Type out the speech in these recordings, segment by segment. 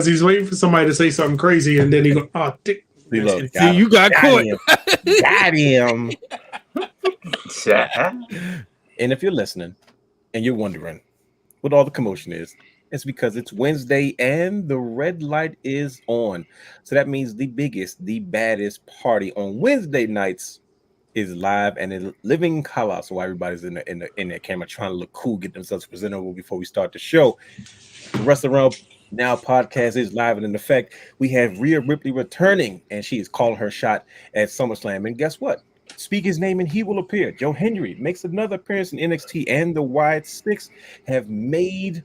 he's waiting for somebody to say something crazy, and then he go, "Oh, dick." Look, See, you got caught. Got him. And if you're listening and you're wondering what all the commotion is, it's because it's Wednesday and the red light is on. So that means the biggest, the baddest party on Wednesday nights is live and in living color. So everybody's in their camera trying to look cool, get themselves presentable before we start the show. The Restaurant Now podcast is live and in effect. We have Rhea Ripley returning, and she is calling her shot at SummerSlam. And guess what? Speak his name and he will appear. Joe Hendry makes another appearance in NXT, and the Wyatt Sicks have made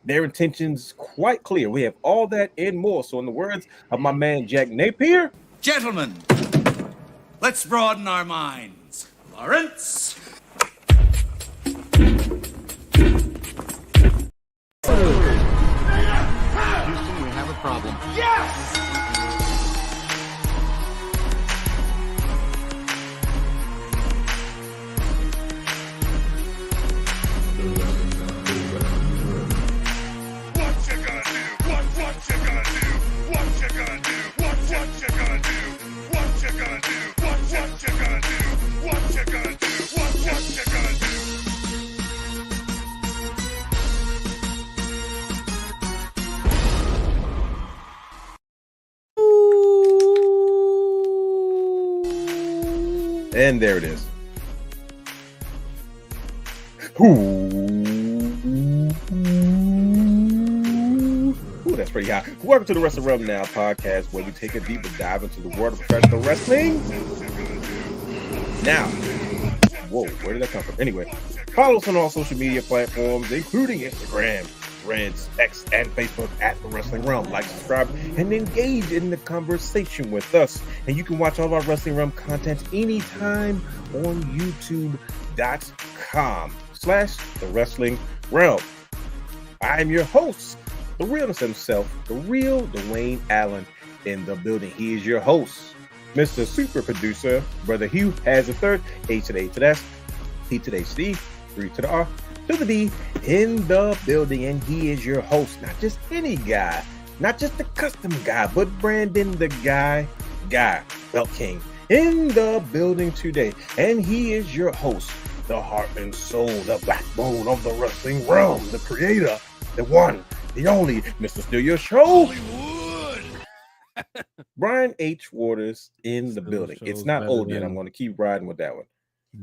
their intentions quite clear. We have all that and more. So in the words of my man Jack Napier, gentlemen, let's broaden our minds. Lawrence? Houston, we have a problem. Yes! and there it is. Ooh, that's pretty hot. Welcome to the Wrestling Now podcast, where we take a deeper dive into the world of professional wrestling. Now, whoa, where did that come from? Anyway, follow us on all social media platforms, including Instagram, Threads, X, and Facebook at The Wrestling Realm. Like, subscribe, and engage in the conversation with us. And you can watch all of our Wrestling Realm content anytime on youtube.com/The Wrestling Realm. I am your host, the realness himself, the real Dwayne Allen in the building. He is your host, Mr. Super Producer, Brother Hugh has a third, H to the A to the S, T to the H to the E, 3 to the R, to the D, in the building. And he is your host, not just any guy, not just the custom guy, but Brandon the Guy, Belt King, in the building today. And he is your host, the heart and soul, the backbone of the wrestling realm, the creator, the one, the only, Mr. Steal Your Show, Hollywood. Brian H. Waters in the building. It's not old yet. I'm going to keep riding with that one.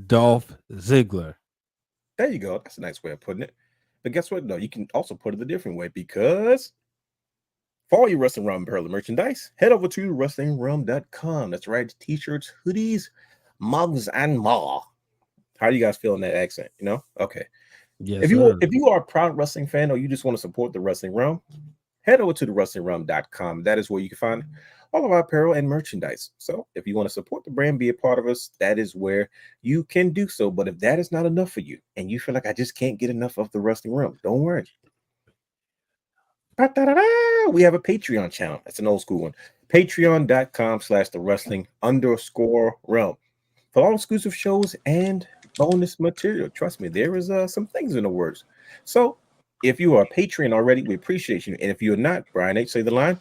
Dolph Ziggler. There you go. That's a nice way of putting it. But guess what? No, you can also put it a different way, because for all your Wrestling Realm apparel merchandise, head over to WrestlingRealm.com. That's right. T-shirts, hoodies, mugs, and more. How do you guys feel in that accent? You know? Okay. Yes, if you are a proud wrestling fan, or you just want to support the Wrestling Realm, head over to WrestlingRealm.com. That is where you can find all of our apparel and merchandise. So if you want to support the brand, be a part of us, that is where you can do so. But if that is not enough for you, and you feel like I just can't get enough of the Wrestling Realm, don't worry. We have a Patreon channel. That's an old school one. Patreon.com/The Wrestling_Realm. For all exclusive shows and bonus material. Trust me, there is some things in the works. So if you are a Patreon already, we appreciate you. And if you're not, Brian H., say the line.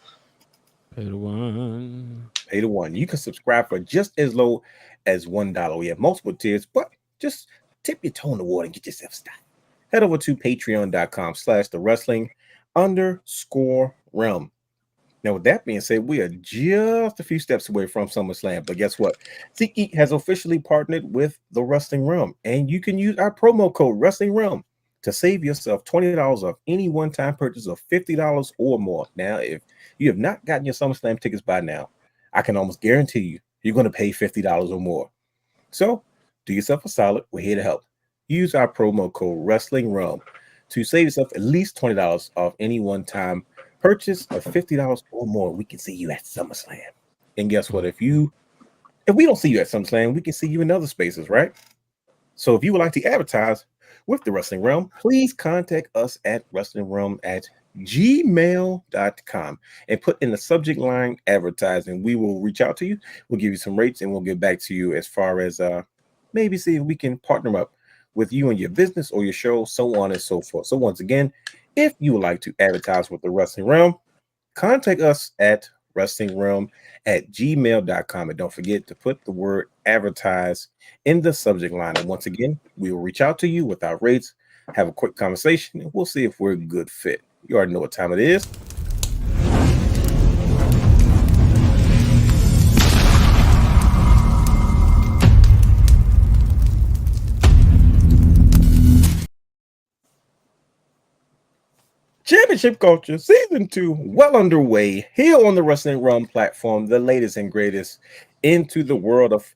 Pay the one. Pay the one. You can subscribe for just as low as $1. We have multiple tiers, but just tip your toe in the water and get yourself started. Head over to patreon.com/The Wrestling_Realm. Now, with that being said, we are just a few steps away from SummerSlam. But guess what? SeatGeek has officially partnered with the Wrestling Realm, and you can use our promo code Wrestling Realm to save yourself $20 off any one-time purchase of $50 or more. Now, if you have not gotten your SummerSlam tickets by now, I can almost guarantee you're going to pay $50 or more. So do yourself a solid. We're here to help. Use our promo code Wrestling Realm to save yourself at least $20 off any one-time purchase of $50 or more. We can see you at SummerSlam. And guess what? If we don't see you at SummerSlam, we can see you in other spaces, right? So if you would like to advertise with the Wrestling Realm, please contact us at wrestlingrealm@gmail.com and put in the subject line advertising. We will reach out to you. We'll give you some rates, and we'll get back to you as far as maybe see if we can partner up with you and your business or your show, so on and so forth. So once again, if you would like to advertise with the Wrestling Realm, contact us at wrestlingrealm@gmail.com. And don't forget to put the word advertise in the subject line. And once again, we will reach out to you with our rates, have a quick conversation, and we'll see if we're a good fit. You already know what time it is. Championship Culture Season 2 well underway here on the Wrestling Realm platform, the latest and greatest into the world of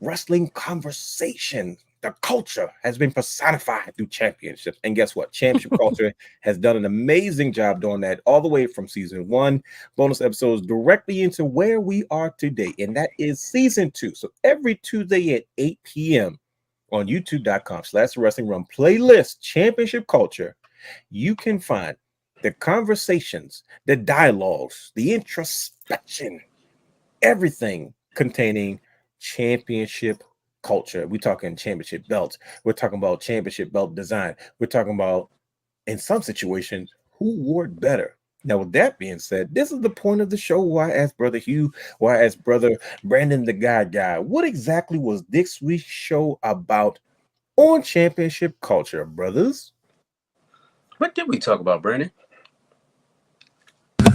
wrestling conversation. The culture has been personified through championships. And guess what? Championship Culture has done an amazing job doing that all the way from Season 1, bonus episodes directly into where we are today. And that is Season 2. So every Tuesday at 8 p.m. on youtube.com/Wrestling Realm playlist Championship Culture, you can find the conversations, the dialogues, the introspection, everything containing championship culture. We're talking championship belts. We're talking about championship belt design. We're talking about, in some situations, who wore it better. Now, with that being said, this is the point of the show why I asked Brother Hugh, why I asked Brother Brandon the Guy, what exactly was this week's show about on championship culture, brothers? What did we talk about, Brandon?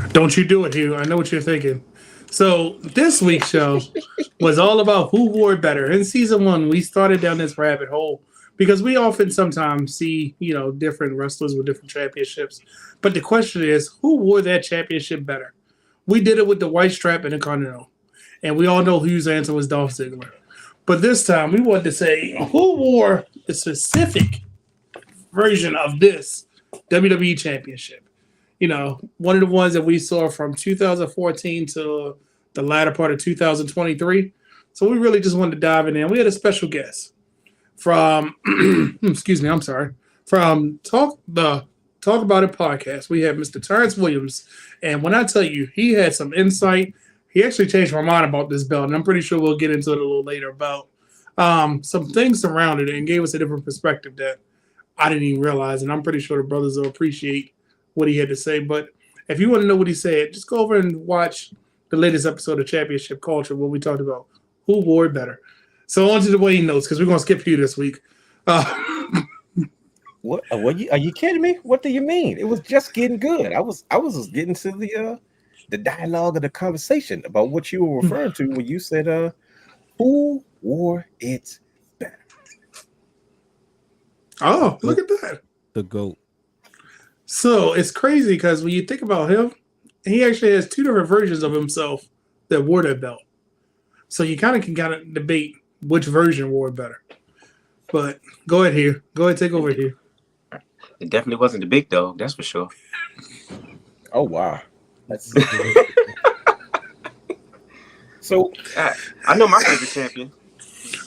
Don't you do it, Hugh. I know what you're thinking. So this week's show was all about who wore it better. In Season 1, we started down this rabbit hole because we often sometimes see, different wrestlers with different championships. But the question is, who wore that championship better? We did it with the White Strap and the Continental. And we all know whose answer was Dolph Ziggler. But this time, we wanted to say, who wore the specific version of this WWE Championship? One of the ones that we saw from 2014 to the latter part of 2023. So we really just wanted to dive in there. We had a special guest from, from Talk About It podcast. We had Mr. Terrence Williams. And when I tell you, he had some insight. He actually changed my mind about this belt. And I'm pretty sure we'll get into it a little later about some things surrounding it and gave us a different perspective that I didn't even realize. And I'm pretty sure the brothers will appreciate what he had to say. But if you want to know what he said, just go over and watch the latest episode of Championship Culture where we talked about who wore it better. So on to the Wayne notes because we're going to skip you this week. What are you kidding me? What do you mean? It was just getting good. I was just getting to the dialogue of the conversation about what you were referring to when you said who wore it better. Oh, look at that. The GOAT. So it's crazy because when you think about him, he actually has two different versions of himself that wore that belt. So you kind of debate which version wore it better. But go ahead here. Go ahead, take over here. It definitely wasn't the big dog, that's for sure. Oh wow. So I know my favorite champion.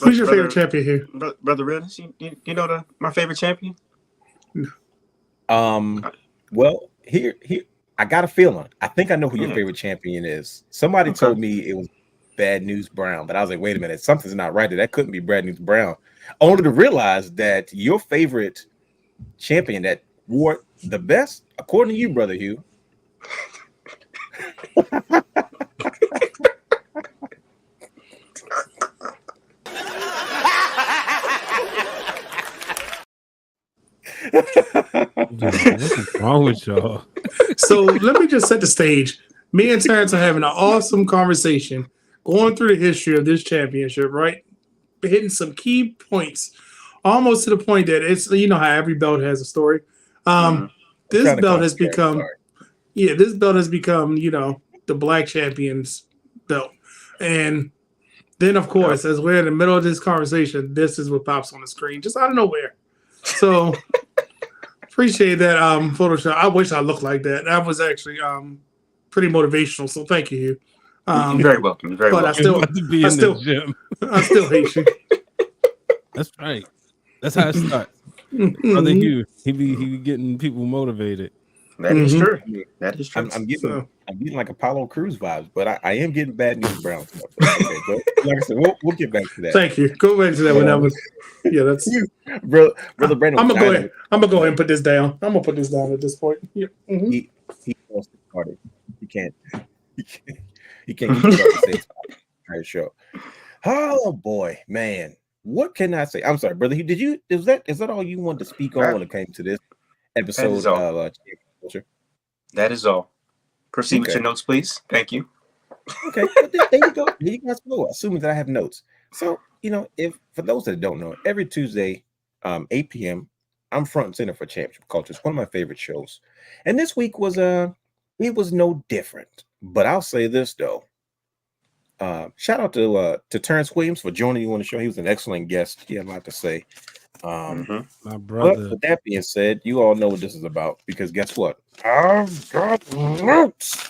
Who's your favorite champion here? Brother Rennes, you know my favorite champion? No. Well, here I got a feeling. I think I know who your favorite champion is. Somebody told me it was Bad News Brown, but I was like, wait a minute, something's not right. That couldn't be Bad News Brown. Only to realize that your favorite champion that wore the best, according to you, Brother Hugh. What's wrong with y'all? So let me just set the stage. Me and Terrence are having an awesome conversation going through the history of this championship, right? Hitting some key points, almost to the point that it's, how every belt has a story. This belt has become, the Black Champion's belt. And then, of course, as we're in the middle of this conversation, this is what pops on the screen, just out of nowhere. So appreciate that Photoshop. I wish I looked like that. That was actually pretty motivational. So thank you, Hugh. You're very welcome. You're very welcome. I still hate you. That's right. That's how it starts. Brother Hugh, he be getting people motivated. That is true. That is true. I'm getting like Apollo Crews vibes, but I am getting Bad News Brown stuff. Okay, but like I said, we'll get back to that. Thank you. Go back to that when that was. Yeah, that's brother Brandon. I'm gonna go ahead and put this down. I'm gonna put this down at this point. Yeah. He wants to start it. You can't. You can't keep it up the same entire show. Oh boy, man. What can I say? I'm sorry, brother. Is that all you wanted to speak on when it came to this episode of Culture? That is all. Proceed with Okay. your notes, please. Thank you. Okay, well, there you go. There you guys go. Assuming that I have notes. So, if for those that don't know, every Tuesday, 8 p.m., I'm front and center for Championship Culture. It's one of my favorite shows. And this week was it was no different. But I'll say this though. Shout out to Terrence Williams for joining you on the show. He was an excellent guest. He had a lot to say. My brother. But with that being said, you all know what this is about because guess what? I've got notes.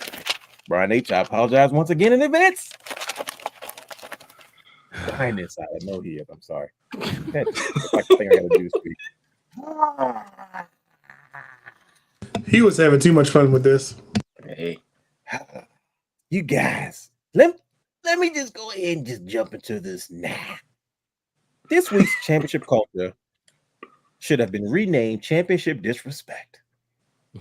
Brian H., I apologize once again in advance. Behind this, I know he is. I'm sorry. That's like the thing I gotta do this week. He was having too much fun with this. Hey, you guys, let me just go ahead and just jump into this now. This week's Championship Culture should have been renamed Championship Disrespect.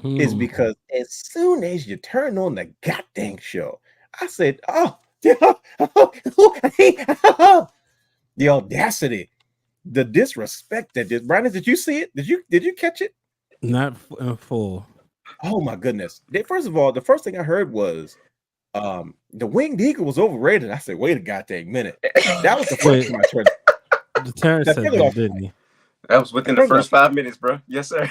Is because as soon as you turn on the goddamn show, I said, oh, the audacity, the disrespect that did. Brandon, did you see it? Did you catch it? Not in full. Oh my goodness. First of all, the first thing I heard was the Winged Eagle was overrated. I said, wait a goddamn minute. That was the first time I heard. The Terrence said that, didn't he? that was within the first 5 minutes, bro. Yes, sir.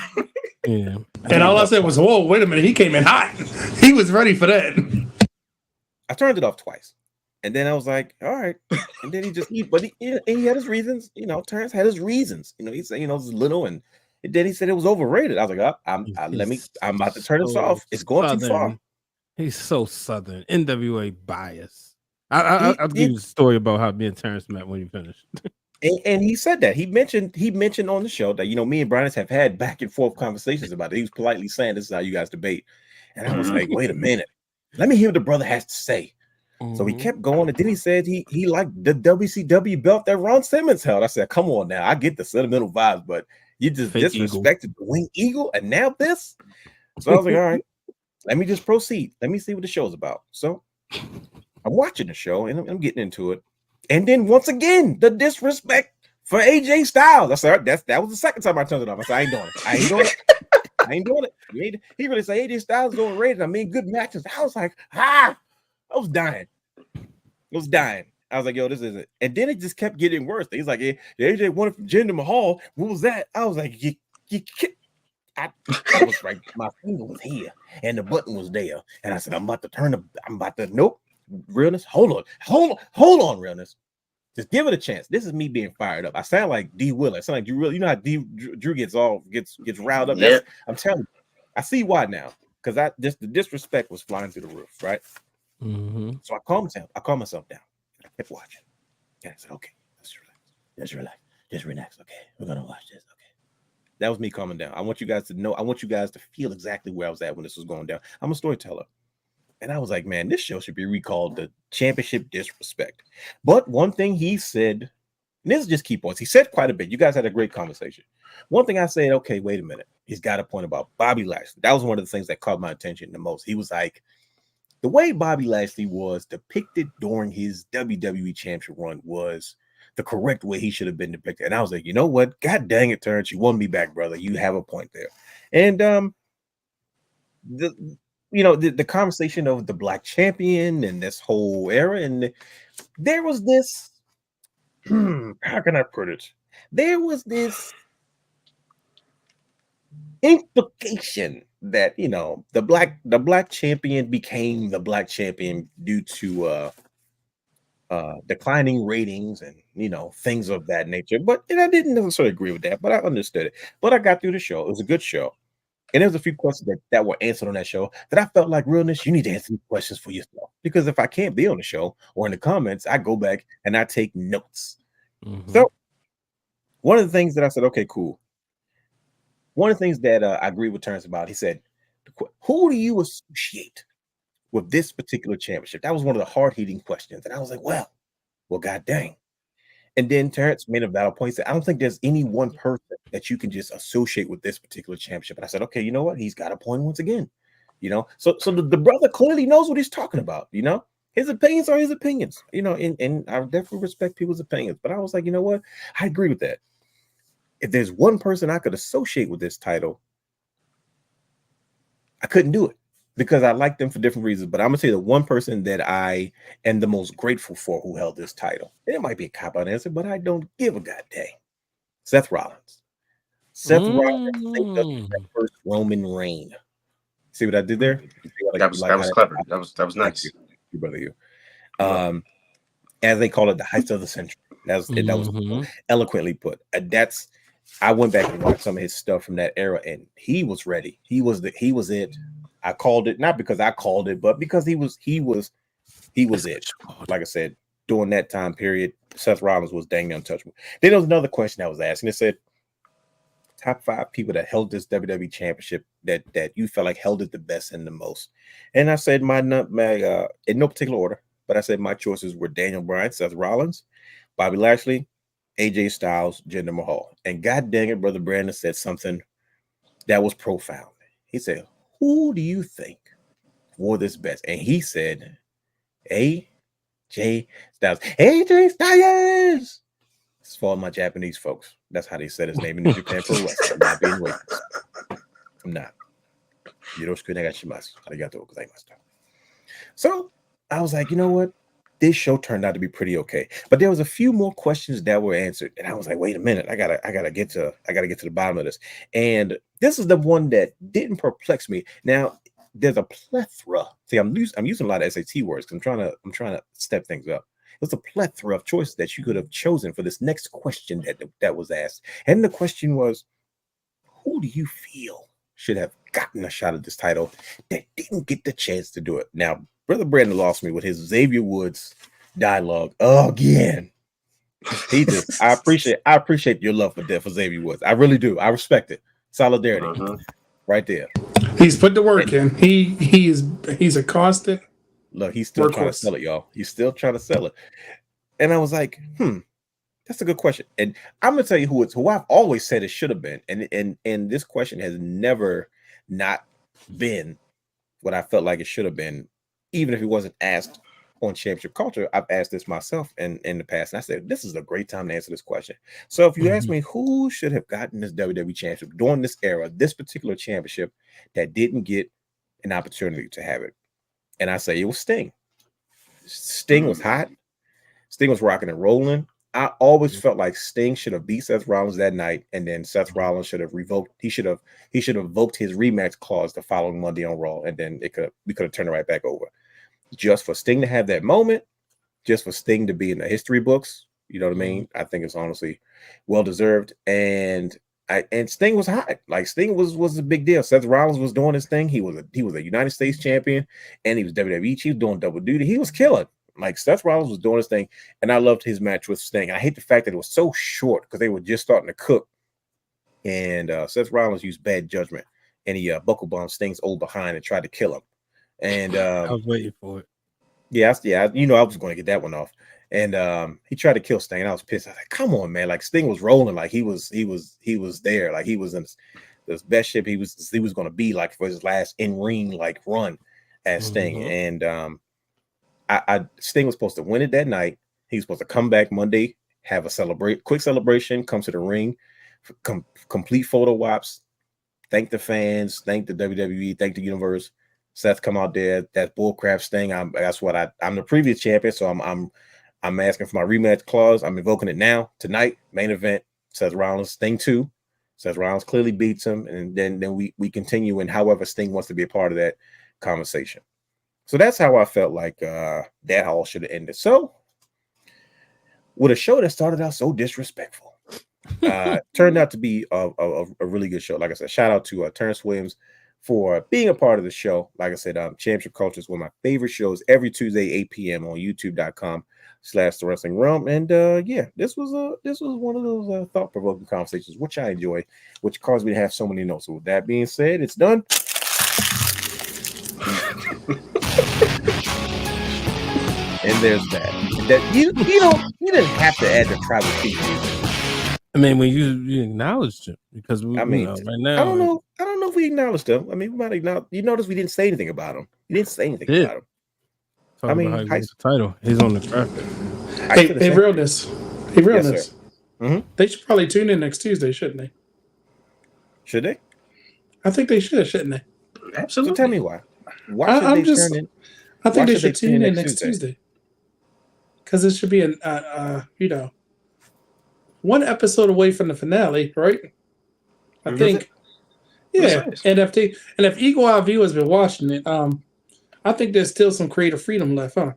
Yeah. And all I said was, whoa, wait a minute. He came in hot. He was ready for that. I turned it off twice. And then I was like, all right. And then he had his reasons. Terrence had his reasons. He said, it's little. And then he said it was overrated. I was like, I'm about to turn this off. It's going too far. He's so Southern. NWA bias. I'll give you a story about how me and Terrence met when you finished. And he said that he mentioned on the show that me and Brian have had back and forth conversations about it. He was politely saying this is how you guys debate, and I was like, wait a minute, let me hear what the brother has to say. So he kept going, and then he said he liked the WCW belt that Ron Simmons held. I said, come on now, I get the sentimental vibes, but you just disrespected the Winged Eagle, and now this. So I was like, all right, let me just proceed. Let me see what the show's about. So I'm watching the show, and I'm getting into it. And then once again, the disrespect for AJ Styles. I said that was the second time I turned it off. I said, I ain't doing it. He really said AJ Styles is overrated. I mean, good matches. I was like, I was dying. I was like, yo, this isn't. And then it just kept getting worse. He's like, yeah, AJ won it from Jinder Mahal. What was that? I was like, I was right. My finger was here, and the button was there. And I said, nope. Realness, hold on, realness. Just give it a chance. This is me being fired up. I sound like D. Willer. I sound like Drew. You know how Drew gets riled up. Yeah. I'm telling you, I see why now. Because the disrespect was flying through the roof, right? So I calmed myself down. I kept watching. And I said, okay, let's relax. Okay, we're gonna watch this. Okay, that was me calming down. I want you guys to know. I want you guys to feel exactly where I was at when this was going down. I'm a storyteller. And I was like, man, this show should be recalled the Championship Disrespect. But one thing he said, and this is just key points. He said quite a bit. You guys had a great conversation. One thing I said, okay, wait a minute. He's got a point about Bobby Lashley. That was one of the things that caught my attention the most. He was like, the way Bobby Lashley was depicted during his WWE Championship run was the correct way he should have been depicted. And I was like, you know what? God dang it, Terrence, you won me back, brother. You have a point there. And the conversation of the Black champion and this whole era, and there was this how can I put it? There was this implication that the black champion became the black champion due to declining ratings and things of that nature. But I didn't necessarily agree with that, but I understood it. But I got through the show. It was a good show. And there was a few questions that were answered on that show that I felt like, realness, you need to answer these questions for yourself. Because if I can't be on the show or in the comments, I go back and I take notes. So one of the things that I said, okay, cool. One of the things that I agree with Terrence about, he said, who do you associate with this particular championship? That was one of the hard-hitting questions. And I was like, well, god dang. And then Terrence made a valid point. He said, I don't think there's any one person that you can just associate with this particular championship. And I said, okay, you know what? He's got a point once again. You know, so the brother clearly knows what he's talking about. You know, his opinions are his opinions. You know, and I definitely respect people's opinions. But I was like, you know what? I agree with that. If there's one person I could associate with this title, I couldn't do it because I like them for different reasons. But I'm gonna say the one person that I am the most grateful for who held this title. It might be a cop-out answer, but I don't give a goddamn. Seth Rollins. Seth Rollins saved us that first Roman reign. See what I did there? That was clever. That was nice. You brother, you. As they call it, the heist of the century. That was eloquently put. I went back and watched some of his stuff from that era, and he was ready. He was it. I called it not because I called it, but because he was it. Like I said, during that time period, Seth Rollins was dang untouchable. Then there was another question I was asking. It said top 5 people that held this WWE championship that you felt like held it the best and the most. And I said my in no particular order, but I said my choices were Daniel Bryan, Seth Rollins, Bobby Lashley, AJ Styles, Jinder Mahal. And god dang it, Brother Brandon said something that was profound. He said, who do you think wore this best? And he said, AJ Styles. AJ Styles! It's for all my Japanese folks. That's how they said his name in New Japan Pro Wrestling. I'm not being racist. I'm not. Yoroshiku negashimasu. Arigatou gozaimashita. So I was like, you know what? This show turned out to be pretty okay. But there was a few more questions that were answered. And I was like, wait a minute, I gotta get to the bottom of this. And this is the one that didn't perplex me. Now, there's a plethora. See, I'm using a lot of SAT words because I'm trying to step things up. There's a plethora of choices that you could have chosen for this next question that was asked. And the question was, who do you feel should have gotten a shot at this title that didn't get the chance to do it? Now, Brother Brandon lost me with his Xavier Woods dialogue again. I appreciate your love for Xavier Woods. I really do. I respect it. Solidarity, right there. He's put the work in. He's a constant. Look, he's still trying to sell it, y'all. He's still trying to sell it. And I was like, that's a good question. And I'm gonna tell you who I've always said it should have been. And this question has never not been what I felt like it should have been, even if it wasn't asked on Championship Culture. I've asked this myself in the past, and I said, this is a great time to answer this question. So if you ask me who should have gotten this WWE championship during this era, this particular championship that didn't get an opportunity to have it, and I say it was Sting. Sting was hot. Sting was rocking and rolling. I always felt like Sting should have beat Seth Rollins that night, and then Seth Rollins should have revoked. He should have invoked his rematch clause the following Monday on Raw, and then we could have turned it right back over. Just for Sting to have that moment, just for Sting to be in the history books, you know what I mean? I think it's honestly well deserved. And Sting was hot. Like Sting was a big deal. Seth Rollins was doing his thing. He was a United States champion, and he was WWE. He was doing double duty. He was killing. Like Seth Rollins was doing his thing, and I loved his match with Sting. I hate the fact that it was so short because they were just starting to cook, and Seth Rollins used bad judgment, and he buckle bombed Sting's old behind and tried to kill him. And I was waiting for it. Yeah, I was going to get that one off. And he tried to kill Sting. And I was pissed. I was like, "Come on, man!" Like Sting was rolling, like he was there, like he was in this best shape he was going to be, like for his last in ring like run as Sting. And Sting was supposed to win it that night. He was supposed to come back Monday, have a quick celebration, come to the ring, complete photo ops, thank the fans, thank the WWE, thank the universe. Seth come out there, that's bullcrap Sting. I'm the previous champion, so I'm asking for my rematch clause. I'm invoking it now, tonight, main event, Seth Rollins, Sting 2. Seth Rollins clearly beats him, and then we continue in however Sting wants to be a part of that conversation. So that's how I felt like that all should have ended. So with a show that started out so disrespectful, turned out to be a really good show. Like I said, shout out to Terrence Williams for being a part of the show. Like I said, Championship Culture is one of my favorite shows every Tuesday, 8 p.m. on youtube.com/The Wrestling Realm. And this was one of those thought-provoking conversations, which I enjoy, which caused me to have so many notes. So with that being said, it's done. And there's that. You didn't have to add the tribal chief music. I mean, when you acknowledged it, because we, I mean, right now, I don't know if we acknowledged them. I mean, we might acknowledge. You notice we didn't say anything about him. You didn't say anything about him. Talk I mean, about how he won the title. He's on the graphic. Hey, realness. Hey, realness. Yes, they should probably tune in next Tuesday, shouldn't they? Should they? I think they should, shouldn't they? Absolutely. So tell me why. Why should they tune in? I think they should tune in next Tuesday. Because it should be an one episode away from the finale, right? I think. Yeah, NFT. And if Eagle Eye View has been watching it, I think there's still some creative freedom left, huh?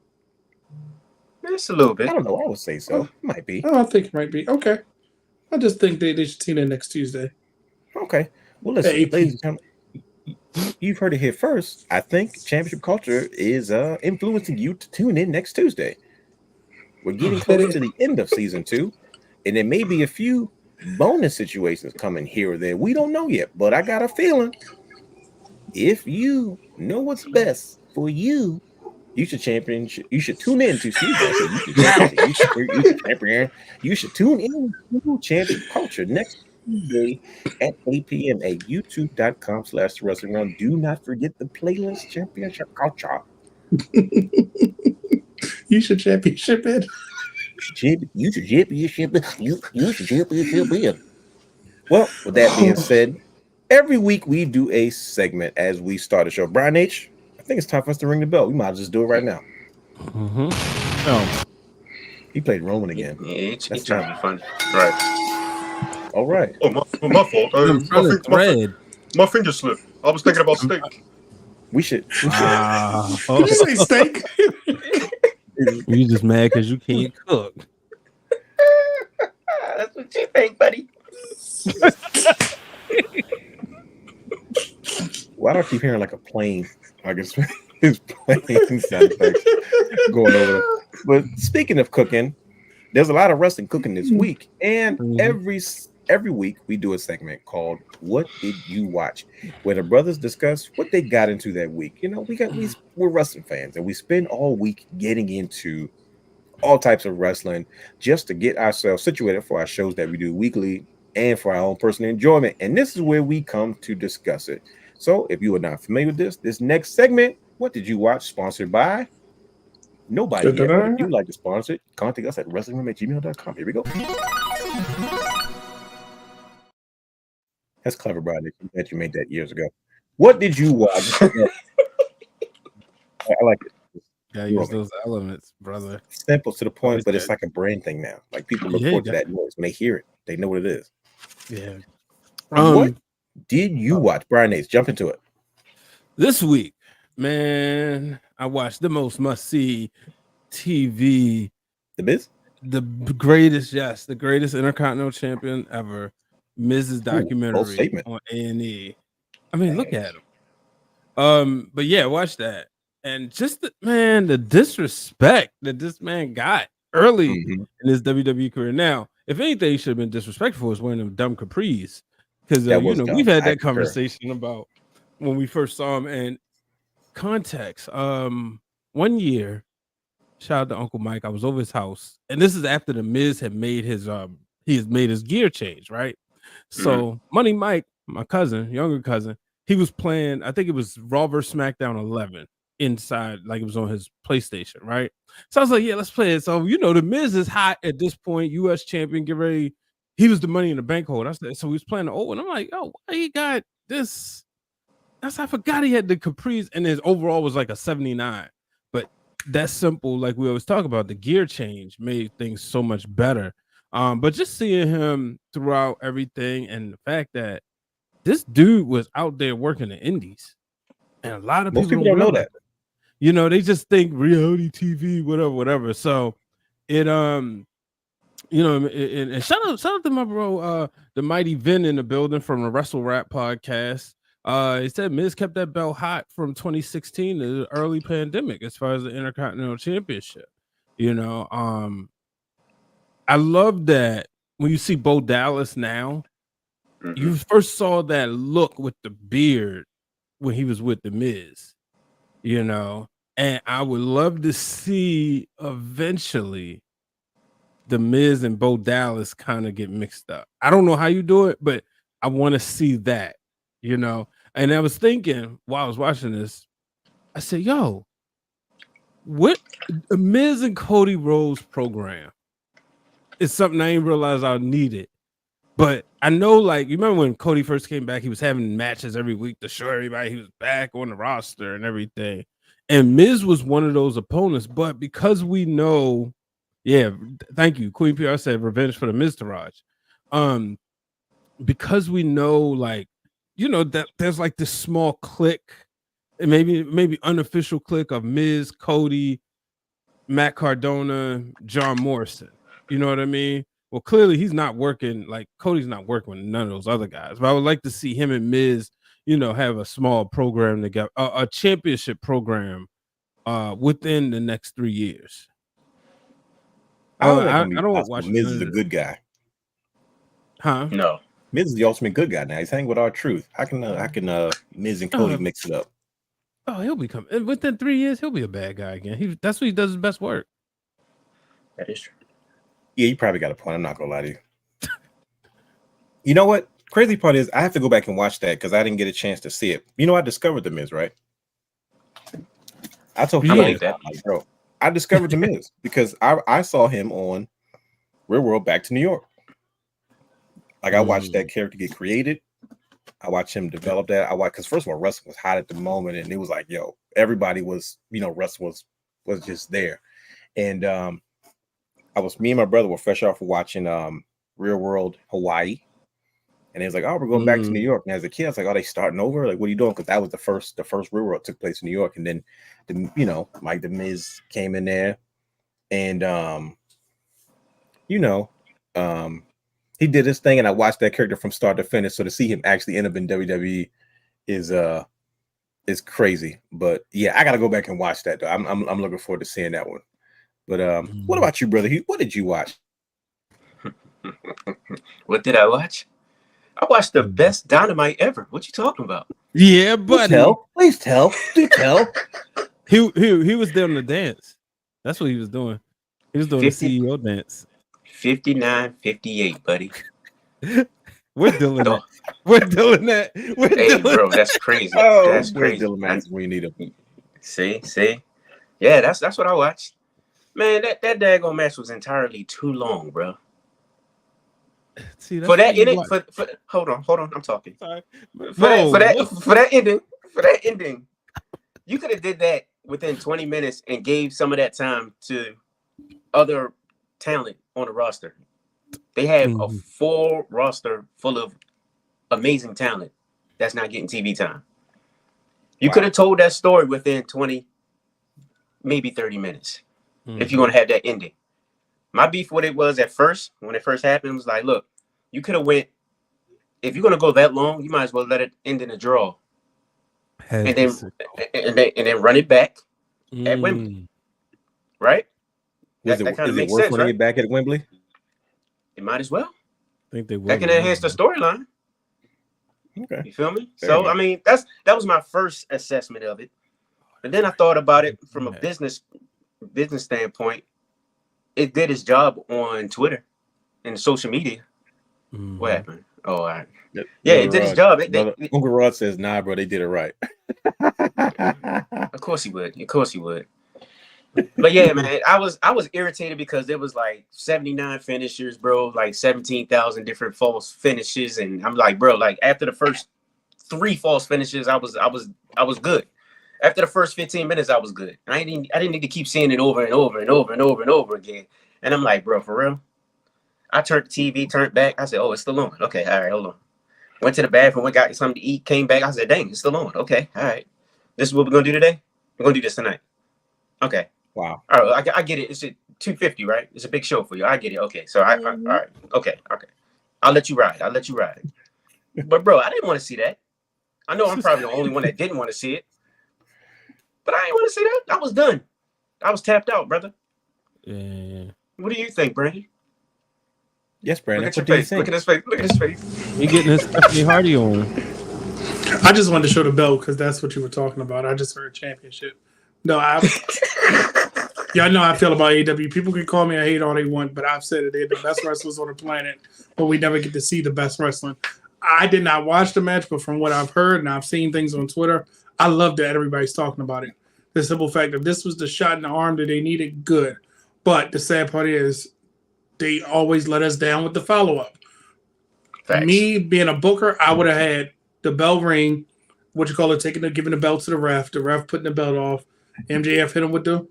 It's a little bit. I don't know. I would say so. Might be. Oh, I think it might be. Okay. I just think they should tune in next Tuesday. Okay. Well, listen, ladies and gentlemen, you've heard it here first. I think championship culture is influencing you to tune in next Tuesday. We're getting close to the end of season 2, and there may be a few bonus situations coming here or there. We don't know yet, but I got a feeling if you know what's best for you, you should tune in to you should tune in to Championship Culture next Tuesday at 8 p.m. at youtube.com/wrestling run. Do not forget the playlist Championship Culture. You should championship it. You should championship it. Well, with that being said, every week we do a segment as we start a show. Brian H., I think it's time for us to ring the bell. We might as well just do it right now. Oh, he played Roman again. Yeah, it's trying to be fun. Right. All right. Oh, my fault. My finger slipped. I was thinking about steak. We should. You say steak? You just mad because you can't cook. That's what you think, buddy. Why do I keep hearing like a plane? I guess it's plane sound effects going over there. But speaking of cooking, there's a lot of wrestling cooking this week, and every week we do a segment called "What Did You Watch?" where the brothers discuss what they got into that week. You know, we're wrestling fans, and we spend all week getting into all types of wrestling just to get ourselves situated for our shows that we do weekly and for our own personal enjoyment. And this is where we come to discuss it. So if you are not familiar with this next segment, What Did You Watch? Sponsored by nobody. Yet, but if you'd like to sponsor it, contact us at wrestlingroom@gmail.com. Here we go. That's clever, Brian. That you made that years ago. What did you watch? I like it. Yeah, use those elements, brother. Simple to the point, but it's like a brand thing now. Like people look forward to that noise when they hear it. They know what it is. Yeah. What did you watch? Brian Ace, jump into it. This week, man, I watched the most must-see TV. The Miz? The greatest Intercontinental Champion ever. Miz's documentary on A&E. I mean, look at him. But yeah, watch that. And just the disrespect that this man got early in his WWE career. Now, if anything, he should have been disrespectful is wearing them dumb capris. Because we've had that conversation about when we first saw him. And context, 1 year, shout out to Uncle Mike. I was over his house, and this is after the Miz had made his gear change, right? So Money Mike, my cousin, younger cousin, he was playing. I think it was Raw vs. SmackDown 11 inside, like it was on his PlayStation, right? So I was like, yeah, let's play it. So the Miz is hot at this point, U.S. champion, get ready. He was the Money in the Bank holder. So he was playing the old one. I'm like, oh, why he got this? I forgot he had the capris, and his overall was like a 79. But that's simple, like we always talk about. The gear change made things so much better. But just seeing him throughout everything, and the fact that this dude was out there working the indies, and a lot of people don't know that. They just think reality TV, whatever. So it and shout out to my bro, the Mighty Vin in the building from the Wrestle Rap podcast. He said Miz kept that belt hot from 2016 to the early pandemic as far as the Intercontinental Championship. I love that when you see Bo Dallas now, you first saw that look with the beard when he was with the Miz, and I would love to see eventually the Miz and Bo Dallas kind of get mixed up. I don't know how you do it, but I want to see that, you know. And I was thinking while I was watching this, I said, yo, what the Miz and Cody Rhodes program is something I didn't realize I needed. But I know, like, you remember when Cody first came back, he was having matches every week to show everybody he was back on the roster and everything. And Miz was one of those opponents. But because we know, yeah, thank you. Queen PR said revenge for the Miztourage. Because we know, like, you know, that there's like this small clique, and maybe unofficial clique of Miz, Cody, Matt Cardona, John Morrison. You know what I mean? Well, clearly he's not working, like Cody's not working with none of those other guys. But I would like to see him and Miz, you know, have a small program together, a championship program within the next 3 years. I don't watch. Miz is a good guy. Huh? No. Miz is the ultimate good guy now. He's hanging with R-Truth. How can Miz and Cody mix it up? Oh, he'll become within 3 years. He'll be a bad guy again. That's what he does his best work. That is true. Yeah, you probably got a point. I'm not gonna lie to you. You know what? Crazy part is I have to go back and watch that because I didn't get a chance to see it. You know, I discovered the Miz, right? I told you that, bro. I discovered the Miz because I saw him on Real World Back to New York. Like I watched that character get created. I watched him develop that. I watched because first of all, wrestling was hot at the moment, and it was like, yo, everybody was, you know, wrestling was just there. And me and my brother were fresh off of watching Real World Hawaii. And he was like, oh, we're going back to New York. And as a kid, I was like, oh, they starting over? Like, what are you doing? Because that was the first Real World took place in New York. And then, like the Miz came in there. And, he did his thing. And I watched that character from start to finish. So to see him actually end up in WWE is crazy. But, yeah, I got to go back and watch that, though. I'm looking forward to seeing that one. But what about you, brother? What did you watch? What did I watch? I watched the best Dynamite ever. What you talking about? Yeah, buddy. Please tell. Do tell. He was doing the dance. That's what he was doing. He was doing the CEO dance. 59-58, buddy. We're doing that. We're doing that. Hey, bro, that's crazy. Oh, that's crazy. We need him. See? Yeah, that's what I watched. Man, that daggone match was entirely too long, bro. See, for that ending, hold on, I'm talking. Sorry. For that ending, you could have did that within 20 minutes and gave some of that time to other talent on the roster. They have a full roster full of amazing talent that's not getting TV time. You could have told that story within 20, maybe 30 minutes. If you're going to have that ending. My beef what it was at first, when it first happened, was like, look, you could have went, if you're going to go that long, you might as well let it end in a draw. And then run it back at Wembley. Right? Is it worth running it back at Wembley? It might as well. I think they will. That can enhance the storyline. Okay. You feel me? Fair enough. I mean, that was my first assessment of it. And then I thought about it from a business standpoint. It did its job on Twitter and social media. What happened? Oh, all right. Yeah, it did its job. Uncle Rod says, nah, bro, they did it right. Of course he would. But yeah, man, I was irritated because there was like 79 finishers, bro, like 17,000 different false finishes. And I'm like, bro, like after the first 3 false finishes, I was good. After the first 15 minutes, I was good. I didn't need to keep seeing it over and over and over and over and over again. And I'm like, bro, for real? I turned the TV, turned back. I said, oh, it's still on. Okay, all right, hold on. Went to the bathroom, went got something to eat, came back. I said, dang, it's still on. Okay, all right. This is what we're going to do today? We're going to do this tonight. Okay. Wow. All right, I get it. It's at 250, right? It's a big show for you. I get it. Okay, so all right. Okay. I'll let you ride. But, bro, I didn't want to see that. I know I'm probably the only one that didn't want to see it. But I didn't want to see that. I was done. I was tapped out, brother. Yeah. What do you think, Brandy? Yes, Brandon. Look at your face. Look at his face. He getting his Stephanie Hardy on. I just wanted to show the belt because that's what you were talking about. I just heard championship. No, Y'all know how I feel about AEW. People can call me a hater all they want, but I've said it. They're the best wrestlers on the planet, but we never get to see the best wrestling. I did not watch the match, but from what I've heard and I've seen things on Twitter, I love that everybody's talking about it. The simple fact that this was the shot in the arm that they needed, good. But the sad part is they always let us down with the follow-up. Me being a booker, I would have had the bell ring, giving the belt to the ref putting the belt off, MJF hit him with the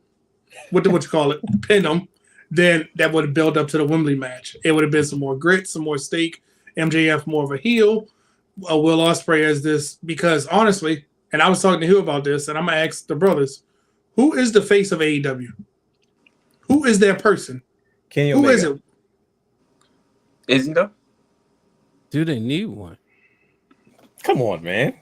pin him, then that would have built up to the Wembley match. It would have been some more grit, some more stake, MJF more of a heel, Will Ospreay as this, because honestly, and I was talking to Hugh about this, and I'm going to ask the brothers, who is the face of AEW? Who is that person? Kenny Omega. Who is it? Isn't though? Do they need one? Come on, man.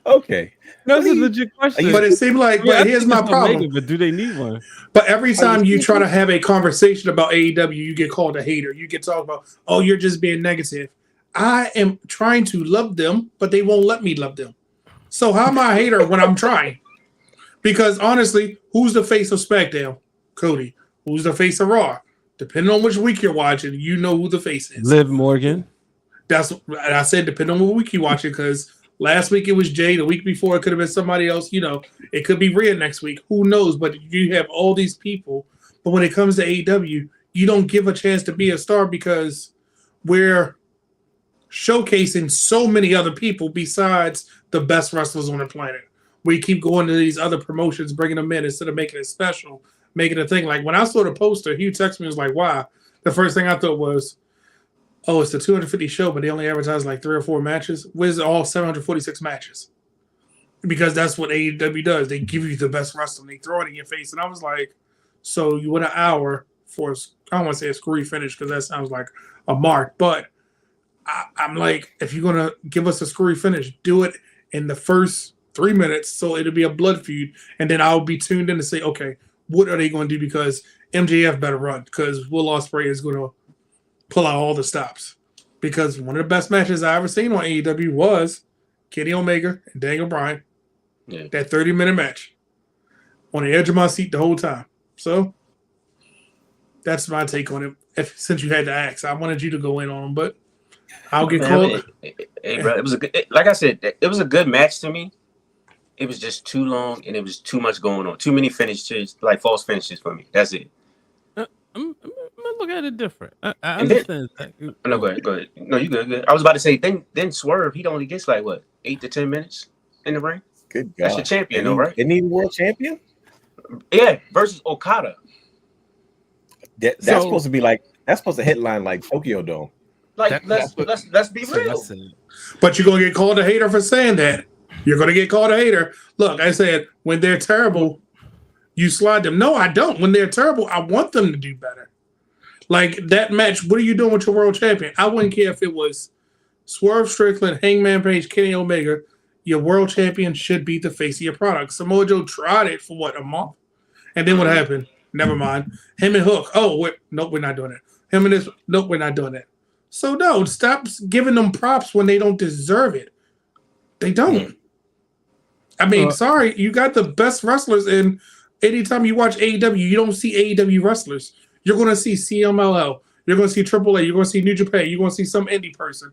Okay. That's a legit question. But it seemed like, but here's my problem. But do they need one? But every time you try to have a conversation about AEW, you get called a hater. You get talked about, oh, you're just being negative. I am trying to love them, but they won't let me love them. So how am I a hater when I'm trying? Because honestly, who's the face of SmackDown? Cody. Who's the face of Raw? Depending on which week you're watching, you know who the face is. Liv Morgan. That's what I said, depending on what week you're watching, because last week it was Jay. The week before it could have been somebody else. You know, it could be Rhea next week. Who knows? But you have all these people. But when it comes to AEW, you don't give a chance to be a star because we're showcasing so many other people besides the best wrestlers on the planet. We keep going to these other promotions, bringing them in instead of making it special, making a thing. Like when I saw the poster, Hugh texted me, was like, "Wow." The first thing I thought was, "Oh, it's the 250 show, but they only advertise like 3 or 4 matches. Where's all 746 matches?" Because that's what AEW does. They give you the best wrestling. They throw it in your face. And I was like, so you want an hour for, I don't want to say a screwy finish because that sounds like a mark, but I'm like, if you're going to give us a screwy finish, do it in the first 3 minutes so it'll be a blood feud. And then I'll be tuned in to say, okay, what are they going to do? Because MJF better run because Will Ospreay is going to pull out all the stops. Because one of the best matches I ever seen on AEW was Kenny Omega and Daniel Bryan. Yeah. That 30-minute match. On the edge of my seat the whole time. So that's my take on it. Since you had to ask, I wanted you to go in on them, but I'll get called. Hey, bro, it was like I said, it was a good match to me. It was just too long and it was too much going on. Too many finishes, like false finishes for me. That's it. I'm gonna look at it different. I understand. No, go ahead. No, you good. I was about to say, then Swerve, he only gets like what, 8 to 10 minutes in the ring. Good God. That's your champion, though, right? Isn't he world champion? Yeah, versus Okada. That's supposed to be like, that's supposed to headline like Tokyo Dome. Like let's be real. But you're gonna get called a hater for saying that. You're gonna get called a hater. Look, I said when they're terrible, you slide them. No, I don't. When they're terrible, I want them to do better. Like that match, what are you doing with your world champion? I wouldn't care if it was Swerve Strickland, Hangman Page, Kenny Omega. Your world champion should be the face of your product. Samoa Joe tried it for what, a month? And then what happened? Never mind. Him and Hook. Oh, nope, we're not doing it. Him and this. Nope, we're not doing it. So no, stop giving them props when they don't deserve it. They don't. I mean, sorry, you got the best wrestlers, and anytime you watch AEW, you don't see AEW wrestlers. You're going to see CMLL. You're going to see AAA. You're going to see New Japan. You're going to see some indie person.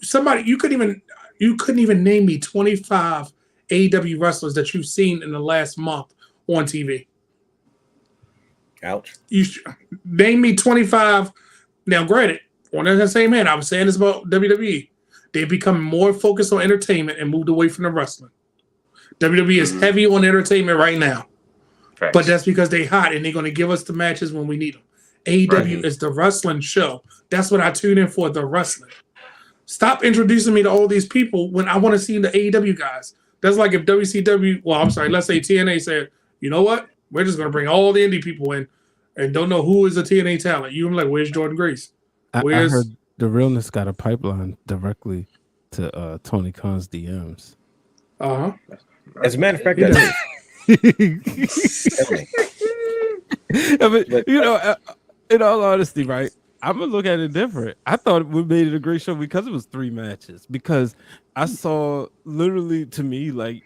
Somebody you couldn't even name me 25 AEW wrestlers that you've seen in the last month on TV. Ouch. Name me 25. Now, granted, on the same hand, I was saying this about WWE. They become more focused on entertainment and moved away from the wrestling. WWE is heavy on entertainment right now. Right. But that's because they're hot and they're going to give us the matches when we need them. AEW is the wrestling show. That's what I tune in for, the wrestling. Stop introducing me to all these people when I want to see the AEW guys. That's like if WCW, let's say TNA said, you know what? We're just going to bring all the indie people in and don't know who is a TNA talent. You're like, where's Jordan Grace? I heard the Realness got a pipeline directly to Tony Khan's DMs. Uh-huh. As a matter of fact, in all honesty, right? I'm gonna look at it different. I thought we made it a great show because it was 3 matches. Because I saw literally, to me, like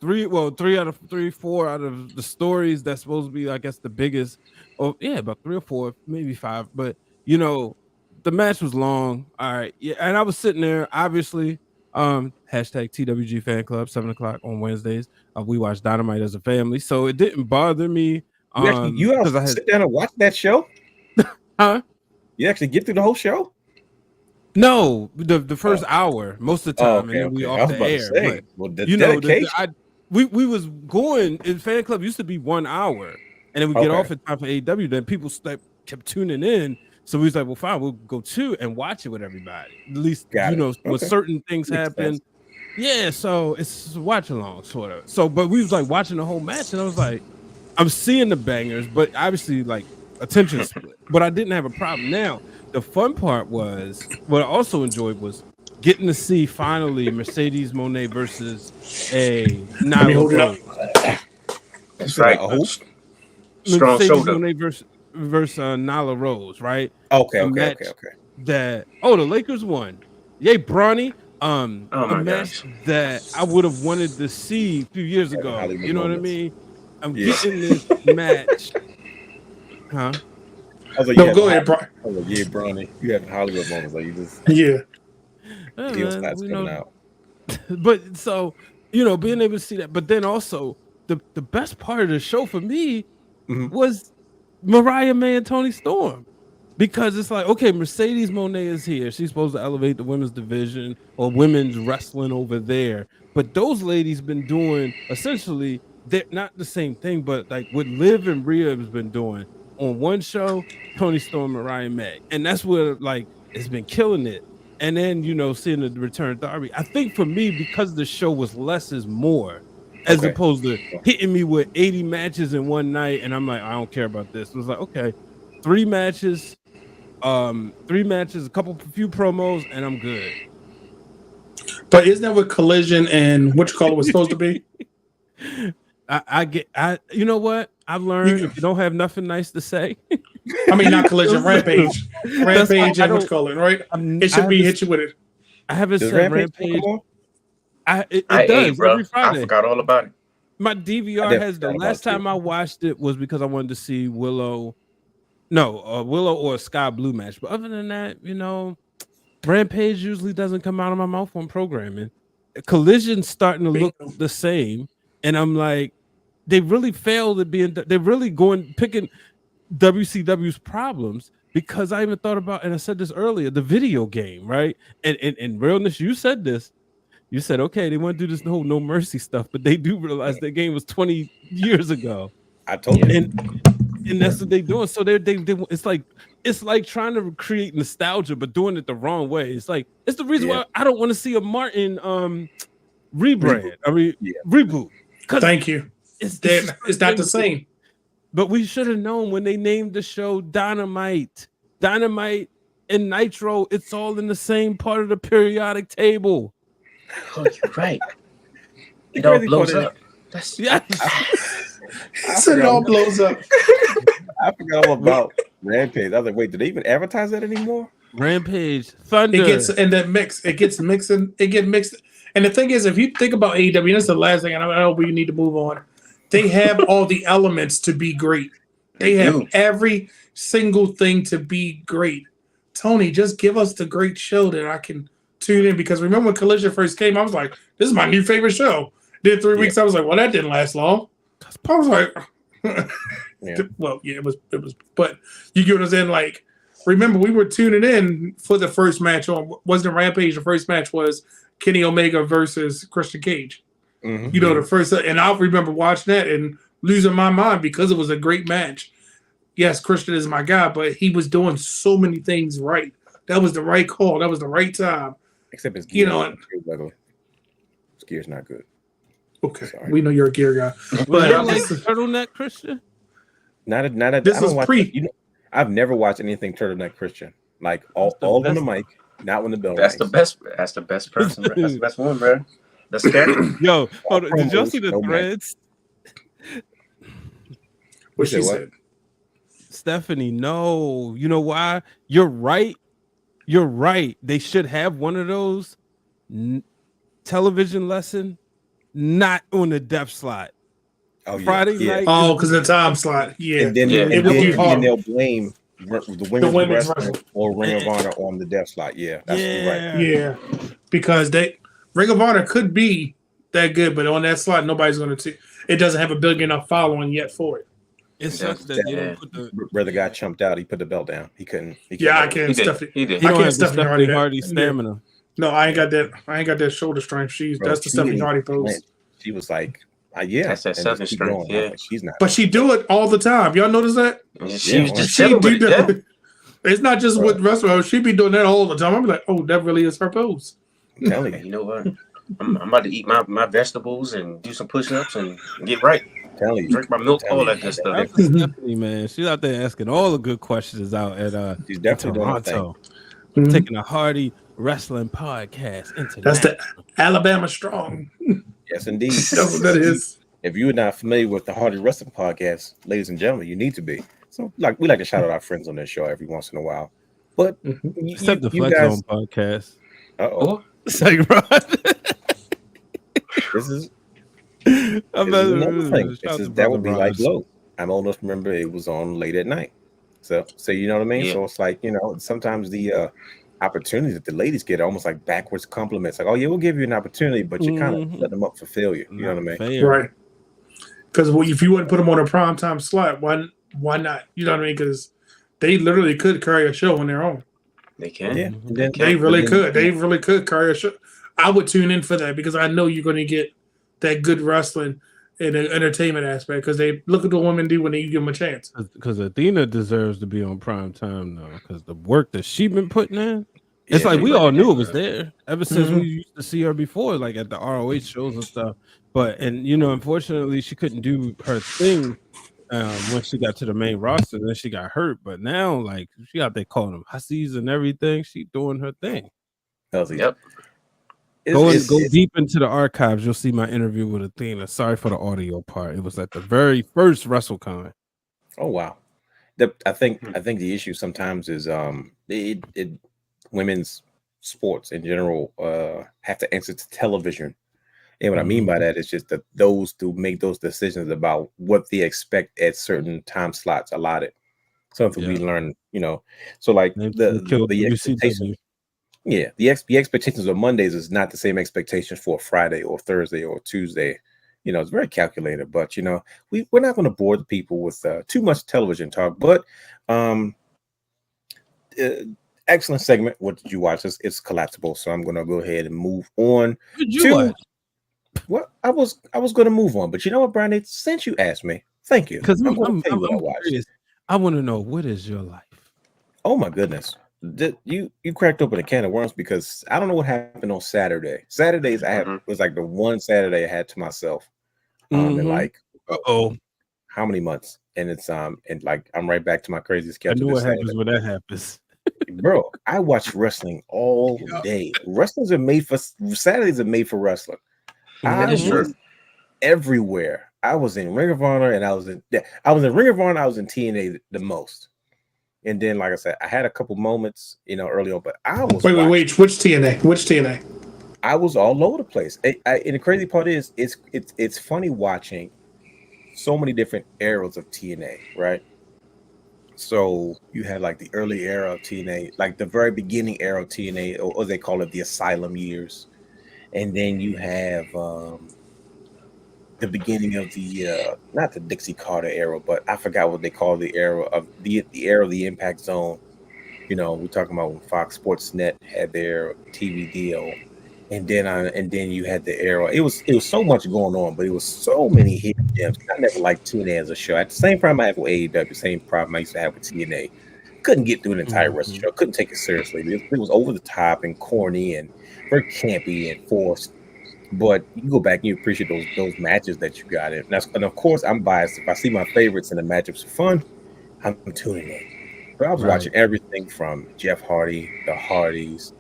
4 out of the stories that's supposed to be, I guess, the biggest. Oh yeah, about 3 or 4, maybe 5. But the match was long. All right, yeah, and I was sitting there, obviously. Hashtag TWG fan club, 7:00 on Wednesdays. We watch Dynamite as a family, so it didn't bother me. You actually sit down and watch that show? Huh? You actually get through the whole show? No, the first hour most of the time, and then we off the air. Say, dedication. We was going in fan club used to be 1 hour, and then we get off in time for AEW. Then people kept tuning in, so we was like, well, fine, we'll go 2 and watch it with everybody. At least when certain things happen. Yeah, so it's watch along sort of. So, but we was like watching the whole match, and I was like, I'm seeing the bangers, but obviously like attention split. But I didn't have a problem. Now the fun part was what I also enjoyed was getting to see finally Mercedes Moné versus a Nyla Rose. That's right. Strong shoulder. Moné versus Nyla Rose, right? Okay. That the Lakers won. Yay, Bronny. A match that I would have wanted to see a few years ago. You know what I mean? I'm getting this match. Huh? I was like, no, go ahead, bro. I was like, yeah, Bronny. You have Hollywood moments. Like, you just coming out. But so, being able to see that. But then also the best part of the show for me was Mariah May and Toni Storm. Because it's like, okay, Mercedes Moné is here. She's supposed to elevate the women's division or women's wrestling over there. But those ladies been doing essentially, they're not the same thing, but like what Liv and Rhea has been doing on one show, Toni Storm, Mariah May. And that's where like it's been killing it. And then, seeing the return of Darby. I think for me, because the show was less is more, as opposed to hitting me with 80 matches in one night. And I'm like, I don't care about this. It was like, okay, 3 matches. A few promos, and I'm good. But isn't that what Collision and what you call it was supposed to be? You know what? I've learned if you don't have nothing nice to say. I mean, not Collision, Rampage and what you call it, right? It should be hit you with it. I haven't said Rampage. It does bro. every Friday. I forgot all about it. My DVR has the last time I watched it was because I wanted to see Willow. No, a Willow or a Sky Blue match. But other than that, Rampage usually doesn't come out of my mouth on programming. Collision's starting to look the same. And I'm like, they really failed at they're really picking WCW's problems because I even thought about, and I said this earlier, the video game, right? And in realness, you said this. You said, okay, they want to do this whole No Mercy stuff, but they do realize their game was 20 years ago. I told you. And that's what they're doing. So they it's like trying to create nostalgia, but doing it the wrong way. It's like it's the reason why I don't want to see a Martin rebrand. Reboot. Thank you. It's not the same. But we should have known when they named the show Dynamite. Dynamite and Nitro, it's all in the same part of the periodic table. Oh, you're right. It all blows up. It all blows up. I forgot all about Rampage. I was like, wait, do they even advertise that anymore? Rampage, Thunder. It gets mixed. And the thing is, if you think about AEW, that's the last thing, and I know we need to move on. They have all the elements to be great. They have every single thing to be great. Tony, just give us the great show that I can tune in. Because remember when Collision first came, I was like, this is my new favorite show. Then 3 weeks, I was like, well, that didn't last long. I was like, well, yeah, it was, but you get what I'm saying? Like, remember, we were tuning in for the first match wasn't Rampage. The first match was Kenny Omega versus Christian Cage. The first, and I remember watching that and losing my mind because it was a great match. Yes, Christian is my guy, but he was doing so many things right. That was the right call. That was the right time. Except his gear. His gear's not good. Okay, we know you're a gear guy. But I like the turtleneck Christian. Not this is pre. I've never watched anything turtleneck Christian. Like all on the mic, not when the bell. That's the best. That's the best person. That's the best one, bro. That's scary. Yo, did y'all see the threads? What she said? Stephanie, no. You know why? You're right. They should have one of those television lesson not on the depth slot. Oh, Friday night. Oh, because the time slot. Yeah. And then, it would be hard. And they'll blame the women's wrestling or Ring of Honor on the depth slot. Yeah, that's right. Yeah, because Ring of Honor could be that good, but on that slot, nobody's going to see. It doesn't have a big enough following yet for it. It's such that they don't put the. Where the guy chumped out, he put the belt down. He couldn't. I can't stuff it. He did. I can't Stephanie Hardy stamina. No, I ain't got that. I ain't got that shoulder strength. That's the Stephanie Hardy pose. She was like, yeah, that's that Southern strength. Yeah, she's not. But she do it all the time. Y'all notice that? She was just chilling with it. It's not just with wrestlers. She be doing that all the time. I'm like, oh, that really is her pose. I'm telling you. You know what? I'm about to eat my vegetables and do some push-ups and get right. Telling you. Drink my milk, all that good stuff. Stephanie, man, she's out there asking all the good questions out at she's definitely Toronto. Taking a Hardy Wrestling Podcast into that's the Alabama Strong. Yes, indeed. That's what that is. If you're not familiar with the Hardy Wrestling Podcast, ladies and gentlemen, you need to be. So, we like to shout out our friends on this show every once in a while. But except the Flex Zone Podcast. This is another thing. That would be like Glow. I'm old enough to remember it was on late at night. So you know what I mean? Yeah. So it's like, sometimes the opportunities that the ladies get are almost like backwards compliments. Like, oh yeah, we'll give you an opportunity, but you kind of let them up for failure. You know what I mean? Right. Because if you wouldn't put them on a primetime slot, why not? You know what I mean? Because they literally could carry a show on their own. They can. Yeah. They really could. They really could carry a show. I would tune in for that because I know you're going to get that good wrestling and the entertainment aspect because they look at the women do when they give them a chance. Because Athena deserves to be on prime time though, because the work that she's been putting in, it's like we all knew it was there ever since we used to see her before, like at the ROH shows and stuff. But unfortunately, she couldn't do her thing when she got to the main roster. Then she got hurt. But now, like she out there calling them hussies and everything. She doing her thing. Yep. Go deep into the archives. You'll see my interview with Athena. Sorry for the audio part. It was at the very first WrestleCon. Oh wow! I think the issue sometimes is women's sports in general have to answer to television, and what I mean by that is just that those who make those decisions about what they expect at certain time slots allotted. Something we learn, So like the expectations. Yeah, the expectations of Mondays is not the same expectations for Friday or Thursday or Tuesday. It's very calculated, but we're not going to bore the people with too much television talk. But excellent segment. What did you watch? It's collapsible, so I'm going to go ahead and move on. What did you watch? Well, I was going to move on, but you know what, Brian? Since you asked me, thank you. Because I'm curious. I want to know, what is your life? Oh my goodness. You cracked open a can of worms because I don't know what happened on Saturday. Saturdays was like the one Saturday I had to myself. In like how many months? And it's and like I'm right back to my crazy schedule. I know what happens when that happens. Bro, I watch wrestling all day. Saturdays are made for wrestling. I was everywhere. I was in Ring of Honor and I was in Ring of Honor, I was in TNA the most. And then, like I said, I had a couple moments, early on, but I was wait. Which TNA? I was all over the place. And the crazy part is, it's funny watching so many different eras of TNA, right? So you had like the early era of TNA, like the very beginning era of TNA, or they call it the Asylum years, and then you have the beginning of the not the Dixie Carter era, but I forgot what they call the era of the era of the Impact Zone. We're talking about when Fox Sports Net had their TV deal, and then you had the era. It was so much going on, but it was so many hidden gems. I never liked TNA as a show. At the same problem I have with AEW, same problem I used to have with TNA. Couldn't get through an entire wrestling show. Couldn't take it seriously. It was over the top and corny and very campy and forced. But you go back and you appreciate those matches that you got in. And of course, I'm biased. If I see my favorites and the matchups are fun, I'm tuning in. But I was watching everything from Jeff Hardy, the Hardys.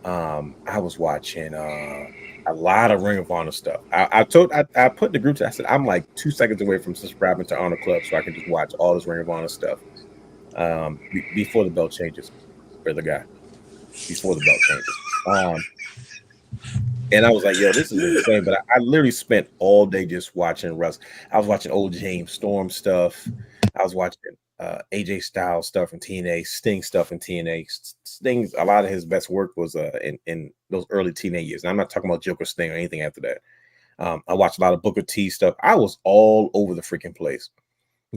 I was watching a lot of Ring of Honor stuff. I put in the group chat, I said, I'm like 2 seconds away from subscribing to Honor Club so I can just watch all this Ring of Honor stuff before the belt changes for the guy. Before the belt changes. And I was like, yo, this is insane. But I literally spent all day just watching wrestling. I was watching old James Storm stuff. I was watching AJ Styles stuff in TNA, Sting stuff in TNA. Sting's a lot of his best work was in those early TNA years. And I'm not talking about Joker Sting or anything after that. I watched a lot of Booker T stuff. I was all over the freaking place.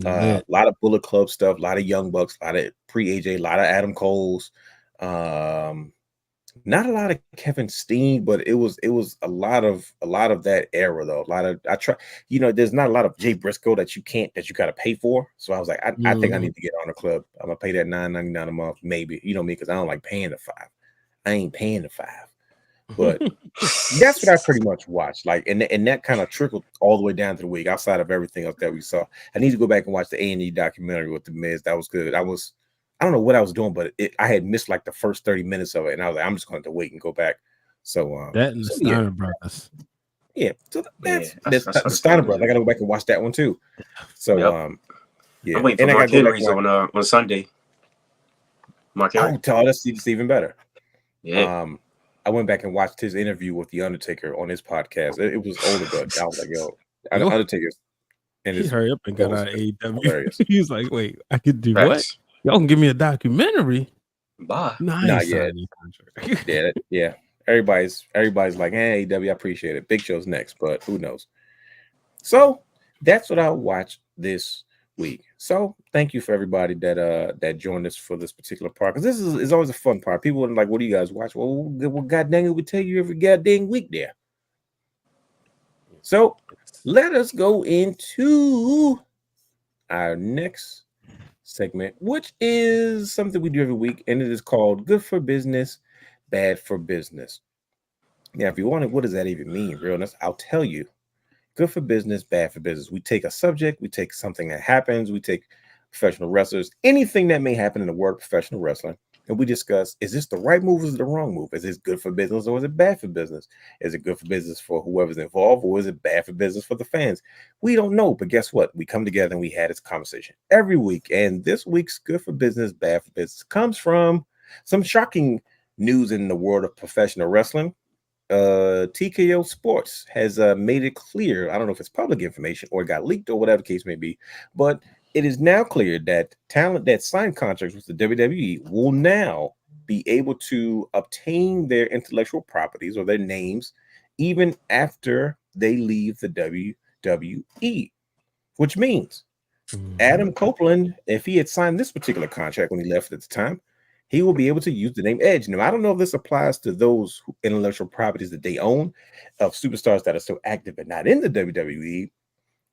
A lot of Bullet Club stuff, a lot of Young Bucks, a lot of pre-AJ, a lot of Adam Cole's. Not a lot of Kevin Steen, but it was a lot of that era though. There's not a lot of Jay Briscoe that you gotta pay for. So I was like, I think I need to get on the club. I'm gonna pay that $9.99 a month, maybe. You know me, because I don't like paying the $5. I ain't paying the $5. But that's what I pretty much watched. Like, and that kind of trickled all the way down to the week, outside of everything else that we saw. I need to go back and watch the A&E documentary with the Miz. That was good. I don't know what I was doing, but I had missed like the first 30 minutes of it, and I was like, I'm just going to wait and go back. So that and the Steiner Brothers. Yeah, so that's the Steiner Brothers. I got to go back and watch that one too. So I'm waiting for Mark Henry's on Sunday. Mark Henry. Oh, that's even better. Yeah. I went back and watched his interview with the Undertaker on his podcast. It was older, but I was like, yo, Undertaker's. And he hurry up and got out of AEW. He was like, wait, I could do what? Y'all can give me a documentary. Bye. Not yet. Yeah. Everybody's like, hey, AEW, I appreciate it. Big Show's next, but who knows? So that's what I watched this week. So thank you for everybody that joined us for this particular part, because this is always a fun part. People are like, what do you guys watch? Well, god dang it, we tell you every goddamn week there. So let us go into our next segment, which is something we do every week, and it is called Good for Business, Bad for Business. Now, if you want it, what does that even mean, realness? I'll tell you. Good for business, bad for business. We take a subject, we take something that happens, we take professional wrestlers, anything that may happen in the world of professional wrestling, and we discuss, is this the right move or is it the wrong move? Is this good for business or is it bad for business? Is it good for business for whoever's involved or is it bad for business for the fans? We don't know, but guess what? We come together and we had this conversation every week, and this week's good for business, bad for business comes from some shocking news in the world of professional wrestling. TKO Sports has made it clear, I don't know if it's public information or it got leaked or whatever the case may be, but it is now clear that talent that signed contracts with the WWE will now be able to obtain their intellectual properties or their names even after they leave the WWE, which means Adam Copeland, if he had signed this particular contract when he left at the time, he will be able to use the name Edge. Now, I don't know if this applies to those intellectual properties that they own of superstars that are still active but not in the WWE,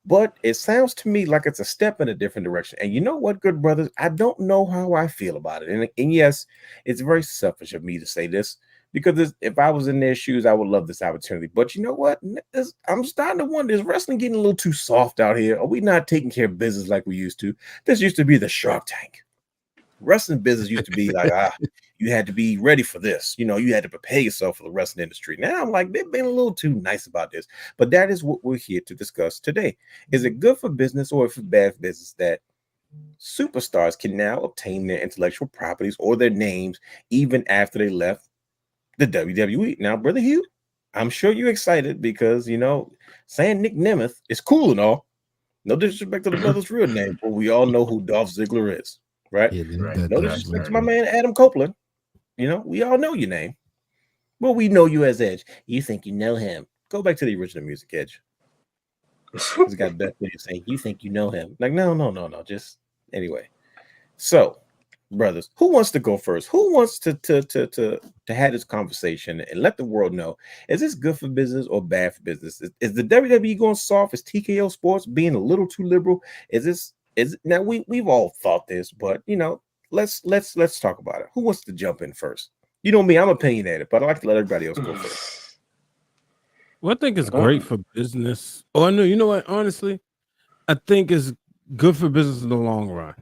but it sounds to me like it's a step in a different direction. And you know what, good brothers? I don't know how I feel about it. And yes, it's very selfish of me to say this, because if I was in their shoes, I would love this opportunity. But you know what? I'm starting to wonder, is wrestling getting a little too soft out here? Are we not taking care of business like we used to? This used to be the Shark Tank. Wrestling business used to be like, you had to be ready for this. You know, you had to prepare yourself for the wrestling industry. Now I'm like, they've been a little too nice about this. But that is what we're here to discuss today. Is it good for business or if it's bad for business that superstars can now obtain their intellectual properties or their names even after they left the WWE? Now, Brother Hugh, I'm sure you're excited because, you know, saying Nick Nemeth is cool and all. No disrespect to the brother's real name, but we all know who Dolph Ziggler is. Right? No disrespect to my man Adam Copeland. You know, we all know your name. Well, we know you as Edge. You think you know him. Go back to the original music, Edge. He's got that thing saying, you think you know him. Like, no. Just anyway. So, brothers, who wants to go first? Who wants to have this conversation and let the world know, is this good for business or bad for business? Is the WWE going soft? Is TKO Sports being a little too liberal? Now we've all thought this, but you know, let's talk about it. Who wants to jump in first? You know me, I'm opinionated, but I like to let everybody else go first. Well, I think it's great for business. Oh, no, you know what? Honestly, I think it's good for business in the long run.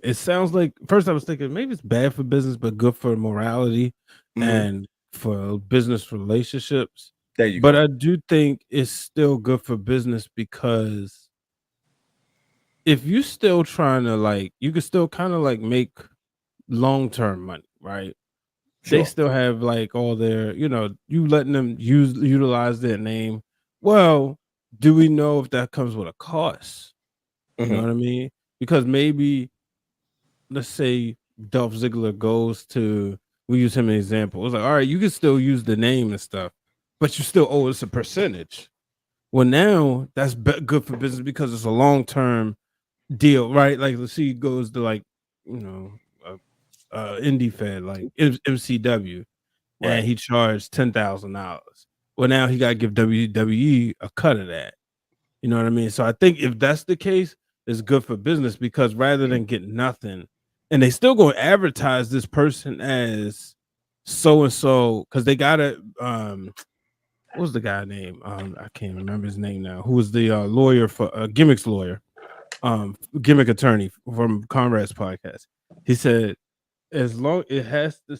It sounds like first I was thinking maybe it's bad for business, but good for morality and for business relationships. There you go. But I do think it's still good for business because if you still trying to you can still kind of make long-term money, right? They still have like all their, you letting them utilize their name. Well, do we know if that comes with a cost? You know what I mean? Because maybe, let's say Dolph Ziggler goes to, we use him as an example. It's like, all right, you can still use the name and stuff, but you still owe us a percentage. Well, now that's good for business because it's a long-term deal, right? Like, let's see, goes to like, indie fed like MCW, and he charged $10,000. Well, now he got to give WWE a cut of that. You know what I mean? So I think if that's the case, it's good for business because rather than get nothing, and they still going to advertise this person as so and so because they got to. What was the guy name? I can't remember his name now. Who was the lawyer for Gimmick's lawyer, gimmick attorney from Conrad's podcast? He said, as long it has to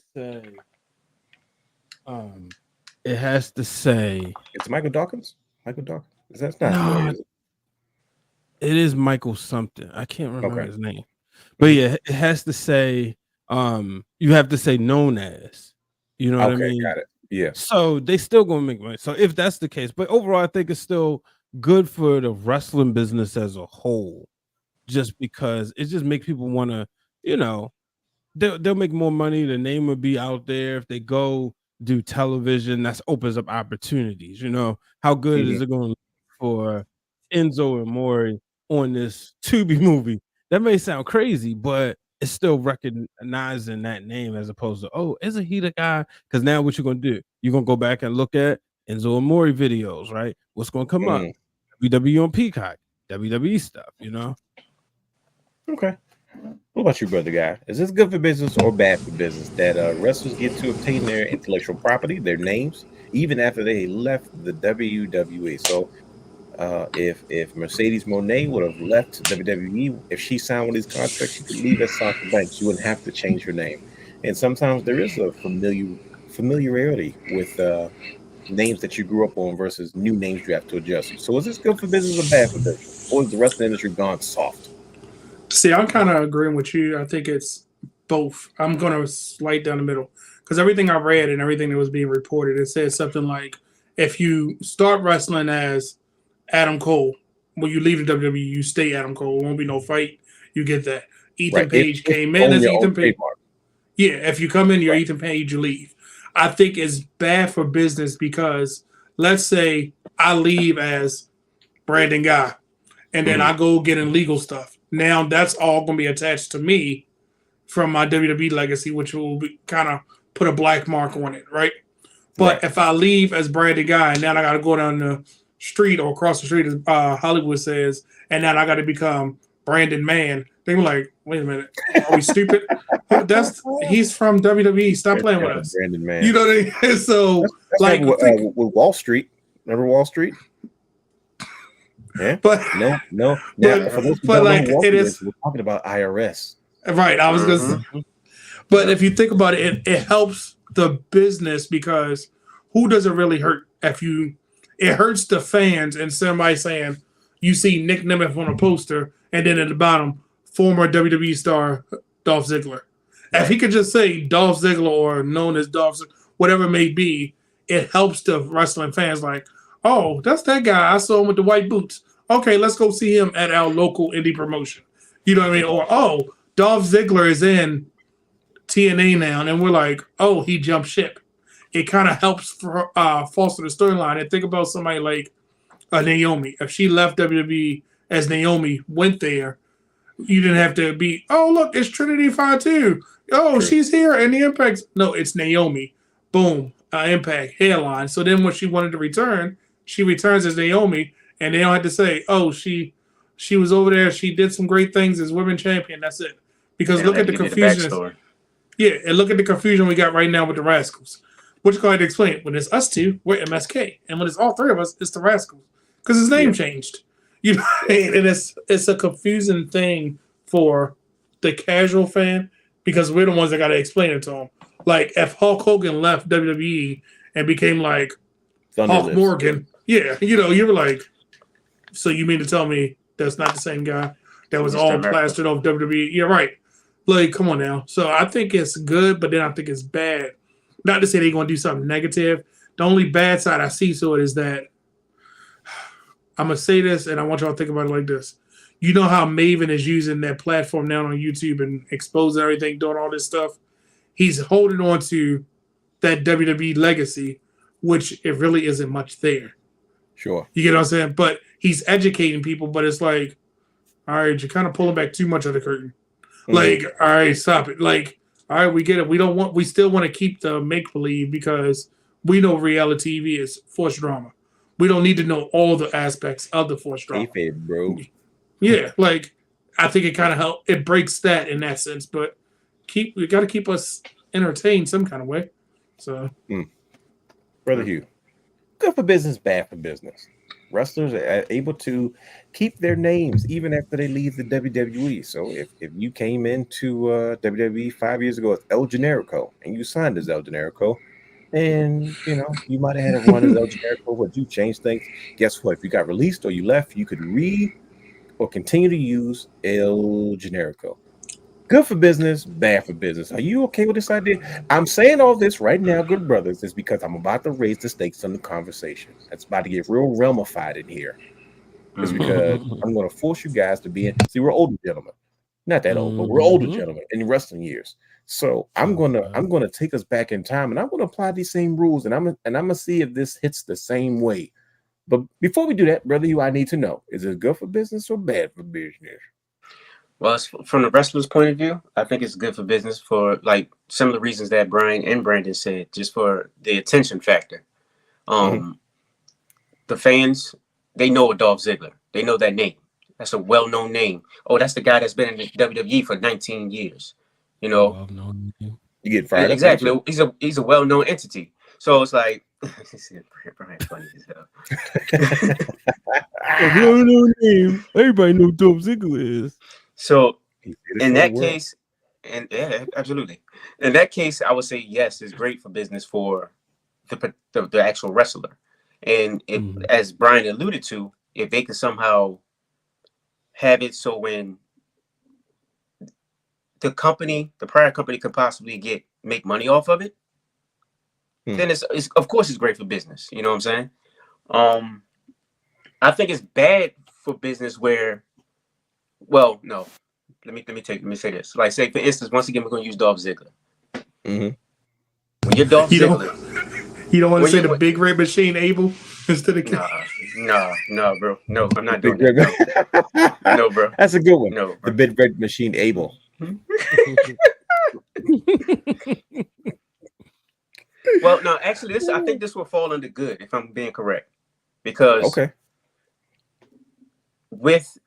say, it's Michael Dawkins. Michael Dawkins. That's not lawyer, is it? It is Michael something. I can't remember his name, but yeah, it has to say. You have to say known as. You know what I mean? Got it. Yeah. So they still gonna make money. So if that's the case, but overall, I think it's still good for the wrestling business as a whole, just because it just makes people want to, they'll make more money. The name will be out there if they go do television. That opens up opportunities. How good is it going to look for Enzo and Mori on this Tubi movie? That may sound crazy, but it's still recognizing that name as opposed to, oh, isn't he the guy? Because now what you're going to do, you're going to go back and look at Enzo and Mori videos, right? What's going to come up? WWE on Peacock, WWE stuff, Okay. What about you, brother guy? Is this good for business or bad for business that wrestlers get to obtain their intellectual property, their names, even after they left the WWE? So if Mercedes Moné would have left WWE, if she signed one of these contracts, she could leave at Sasha Banks. She wouldn't have to change her name. And sometimes there is a familiarity with names that you grew up on versus new names you have to adjust. So is this good for business or bad for business? Or is the rest of the industry gone soft? See, I'm kind of agreeing with you. I think it's both. I'm going to slide down the middle because everything I read and everything that was being reported, it said something like, if you start wrestling as Adam Cole, when you leave the WWE, you stay Adam Cole. It won't be no fight. You get that. Ethan Page came in as Ethan Page. Yeah, if you come in, you're Ethan Page, you leave. I think it's bad for business because let's say I leave as Brandon Guy and then I go get in legal stuff. Now that's all going to be attached to me from my WWE legacy, which will be kind of put a black mark on it, right? But if I leave as Brandon Guy and now I got to go down the street or across the street, as Hollywood says, and now I got to become Brandon Man, they were like, wait a minute, are we stupid? He's from WWE. Stop playing with us. Brandon Man. You know what I mean? So, that's like, with Wall Street. Remember Wall Street? Yeah, but no. But like it is, we're talking about IRS, right? I was gonna say, but if you think about it, it helps the business because who does it really hurt? It hurts the fans and somebody saying you see Nick Nemeth on a poster and then at the bottom former WWE star Dolph Ziggler. If he could just say Dolph Ziggler or known as Dolph, whatever it may be, it helps the wrestling fans like, oh, that's that guy. I saw him with the white boots. Okay, let's go see him at our local indie promotion. You know what I mean? Or, oh, Dolph Ziggler is in TNA now. And we're like, oh, he jumped ship. It kind of helps foster the storyline. And think about somebody like Naomi. If she left WWE as Naomi went there, you didn't have to be, oh, look, it's Trinity Fatu. Oh, she's here. And the Impact. No, it's Naomi. Boom. Impact hairline. So then when she wanted to return, she returns as Naomi, and they don't have to say, "Oh, she was over there. She did some great things as women champion." That's it. Because look at the confusion. And look at the confusion we got right now with the Rascals. Which go ahead to explain it. When it's us two, we're MSK, and when it's all three of us, it's the Rascals because his name changed. You know, and it's a confusing thing for the casual fan because we're the ones that got to explain it to him. Like if Hulk Hogan left WWE and became like Hulk Morgan. Yeah, you were like, so you mean to tell me that's not the same guy that was all plastered off WWE? Yeah, right. Like, come on now. So I think it's good, but then I think it's bad not to say they're going to do something negative. The only bad side I see to it is that I'm going to say this, and I want y'all to think about it like this. You know how Maven is using that platform now on YouTube and exposing everything, doing all this stuff? He's holding on to that WWE legacy, which it really isn't much there. Sure. You get what I'm saying? But he's educating people, but it's like, all right, you're kind of pulling back too much of the curtain. Like, all right, stop it. Like, all right, we get it. We still want to keep the make-believe because we know reality TV is forced drama. We don't need to know all the aspects of the forced drama. Bro. Yeah, like, I think it kind of helps. It breaks that in that sense, but we got to keep us entertained some kind of way. So, Brother Hugh, good for business, bad for business. Wrestlers are able to keep their names even after they leave the WWE. So if you came into WWE 5 years ago as El Generico and you signed as El Generico, and you might have had a run as El Generico, but you changed things. Guess what? If you got released or you left, you could or continue to use El Generico. Good for business, bad for business. Are you okay with this idea? I'm saying all this right now, good brothers, is because I'm about to raise the stakes on the conversation. It's about to get real realmified in here. It's because I'm going to force you guys to be in. See, we're older gentlemen, not that old, but we're older gentlemen in wrestling years. So I'm gonna take us back in time, and I'm gonna apply these same rules, and I'm gonna see if this hits the same way. But before we do that, brother, I need to know: is it good for business or bad for business? Well, from the wrestler's point of view, I think it's good for business for like some of the reasons that Brian and Brandon said, just for the attention factor. The fans, they know Dolph Ziggler. They know that name. That's a well-known name. Oh, that's the guy that's been in the WWE for 19 years. You get fired. Exactly. He's a well-known entity. So it's like, Brian funny as hell. Well-known name. Everybody knows Dolph Ziggler is. So in that case, and yeah, absolutely. In that case, I would say yes, it's great for business for the actual wrestler. And if, as Brian alluded to, if they can somehow have it so when the prior company could possibly make money off of it, then it's of course it's great for business. You know what I'm saying? I think it's bad for business where, well, no. Let me say this. Like, say for instance, once again, we're gonna use Dolph Ziggler. When you're Dolph Ziggler, you don't want to say the Big Red Machine Abel instead of no, bro. No, I'm not doing that. No, bro. That's a good one. No, bro. The Big Red Machine Abel. Well, no, actually, I think this will fall under good if I'm being correct, because with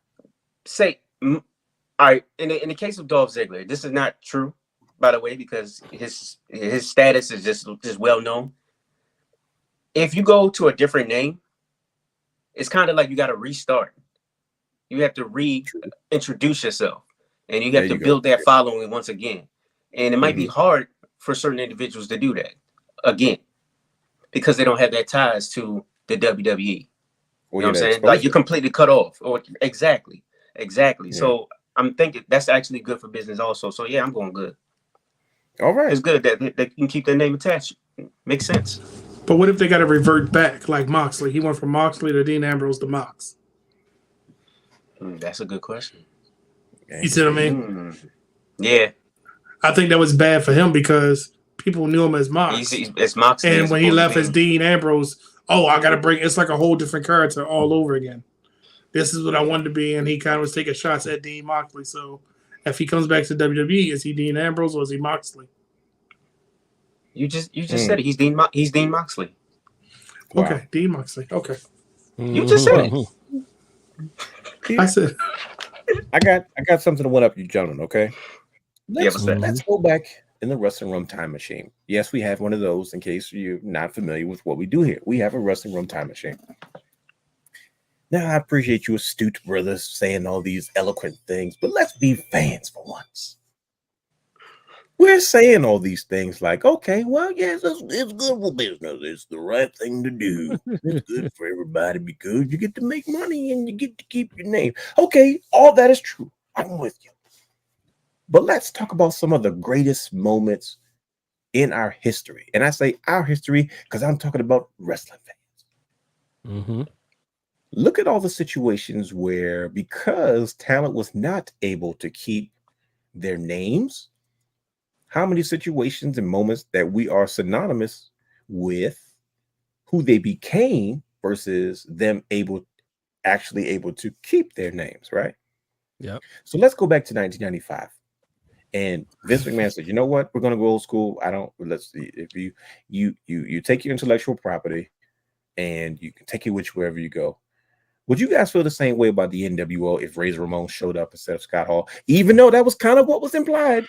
all right, in the case of Dolph Ziggler, this is not true, by the way, because his status is just well known. If you go to a different name, it's kind of like you got to restart. You have to reintroduce yourself, and you have to build that following once again. And it might be hard for certain individuals to do that again because they don't have that ties to the WWE. You know what I'm saying? Like, you're completely cut off. Or exactly. Yeah. So I'm thinking that's actually good for business also. So yeah, I'm going good. All right. It's good that they can keep their name attached. Makes sense. But what if they got to revert back like Moxley? He went from Moxley to Dean Ambrose to Mox. That's a good question. You see what I mean? Yeah. I think that was bad for him because people knew him as Mox. It's Mox. And when he left as Dean Ambrose, I got to bring, it's like a whole different character all over again. This is what I wanted to be, and he kind of was taking shots at Dean Moxley. So if he comes back to WWE, is he Dean Ambrose or is he Moxley? You just said it. He's Dean Moxley. Wow. Okay, Dean Moxley. Okay. You just said it. I said I got something to one up you gentlemen, okay? Let's go back in the wrestling room time machine. Yes, we have one of those in case you're not familiar with what we do here. We have a wrestling room time machine. Now, I appreciate you astute brothers saying all these eloquent things, but let's be fans for once. We're saying all these things like, okay, well, yes, it's good for business. It's the right thing to do. It's good for everybody because you get to make money and you get to keep your name. Okay, all that is true. I'm with you. But let's talk about some of the greatest moments in our history. And I say our history because I'm talking about wrestling fans. Mm-hmm. Look at all the situations where, because talent was not able to keep their names, how many situations and moments that we are synonymous with who they became versus them actually able to keep their names, right? Yep. So let's go back to 1995. And Vince McMahon said, you know what? We're going to go old school. Let's see. If you take your intellectual property and you can take it with you wherever you go. Would you guys feel the same way about the NWO if Razor Ramon showed up instead of Scott Hall? Even though that was kind of what was implied.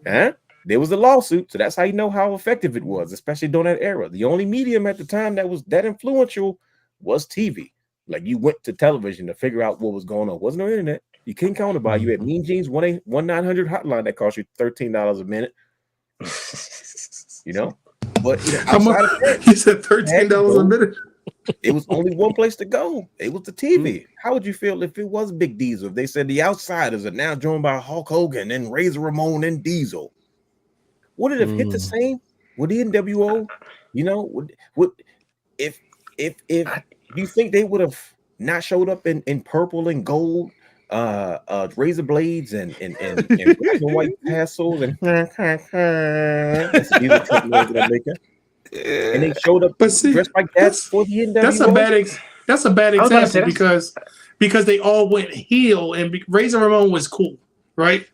Huh? There was a lawsuit, so that's how you know how effective it was, especially during that era. The only medium at the time that was that influential was TV. Like, you went to television to figure out what was going on. Wasn't no internet. You couldn't count about. You had Mean Gene's 1-900 hotline that cost you $13 a minute. You know, but outside of that, he said $13 a minute. It was only one place to go. It was the TV. How would you feel if it was Big Diesel? If they said the Outsiders are now joined by Hulk Hogan and Razor Ramon and Diesel? Would it have hit the same? Would the NWO, you know, would if you think they would have not showed up in purple and gold, razor blades and black and white tassels and that's these are triple names that I'm making. And they showed up dressed like that for the NWO. That's a bad example because they all went heel and Razor Ramon was cool, right?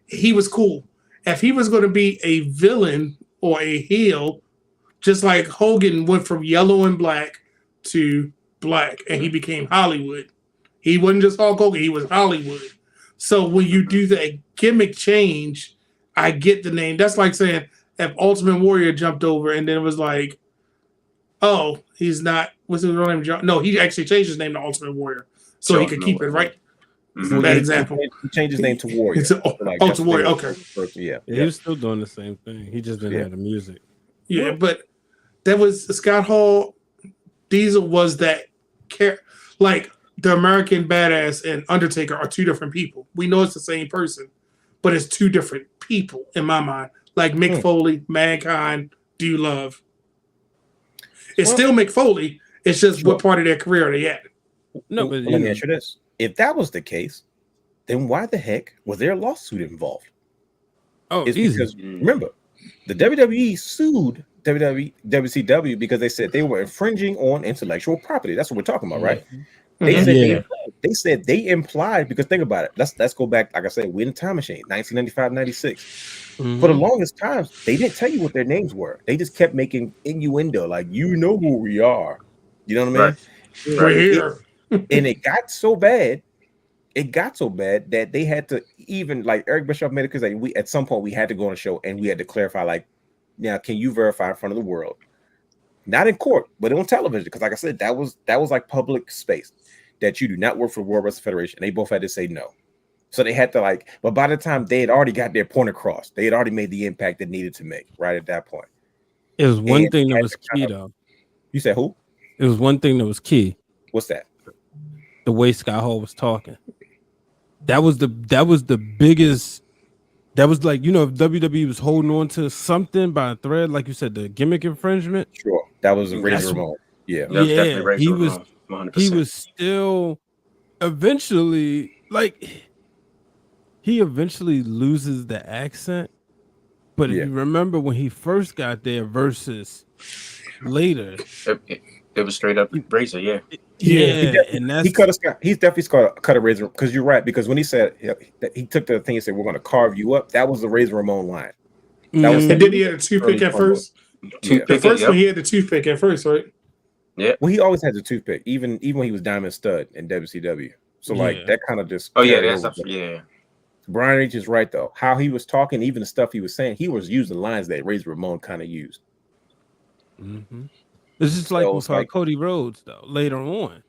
He was cool. If he was going to be a villain or a heel, just like Hogan went from yellow and black to black and he became Hollywood. He wasn't just Hulk Hogan, he was Hollywood. So when you do that gimmick change, I get the name. That's like saying if Ultimate Warrior jumped over and then it was like, oh, he's not, what's his real name? John? No, he actually changed his name to Ultimate Warrior so he could keep it, right? Bad example. He changed his name to Warrior. It's Ultimate Warrior, okay. Yeah. He was still doing the same thing. He just didn't have the music. Yeah, but that was Scott Hall. Diesel was that like the American Badass and Undertaker are two different people. We know it's the same person, but it's two different people in my mind. Like Mick Foley, Mankind, Do You Love? It's still Mick Foley. It's just what part of their career are they at? No, but let me answer this. If that was the case, then why the heck was there a lawsuit involved? Oh, it's because remember, the WWE sued WCW because they said they were infringing on intellectual property. That's what we're talking about, right? They said they implied, because think about it. Let's go back. Like I said, we're in a time machine, 1995, 96. For the longest time, they didn't tell you what their names were. They just kept making innuendo, like, you know who we are. You know what I mean? Right here. And it got so bad. It got so bad that they had to, even like Eric Bischoff made it, because like, at some point we had to go on a show and we had to clarify, like, now can you verify in front of the world, not in court, but on television? Because like I said, that was like public space, that you do not work for the World Wrestling Federation. They both had to say no. So they had to but by the time they had already got their point across, they had already made the impact they needed to make right at that point. It was one thing that was key, though. You said who? It was one thing that was key. What's that? The way Scott Hall was talking. That was the biggest. That was like, if WWE was holding on to something by a thread, like you said, the gimmick infringement. Sure, that was a Razor Ramon. Yeah, he was still eventually he eventually loses the accent. But if you remember when he first got there versus later, it was straight up Razor, and he cut a he's definitely cut a Razor, because you're right, because when he said he took the thing and said we're going to carve you up, that was the Razor Ramon line. That was, and then he had a toothpick at first. The first one he had the toothpick at first, right? Yeah. Well, he always had the toothpick, even when he was Diamond Stud in WCW. So that kind of just Brian H is right though. How he was talking, even the stuff he was saying, he was using lines that Razor Ramon kind of used. It's just like with Cody Rhodes though. Later on,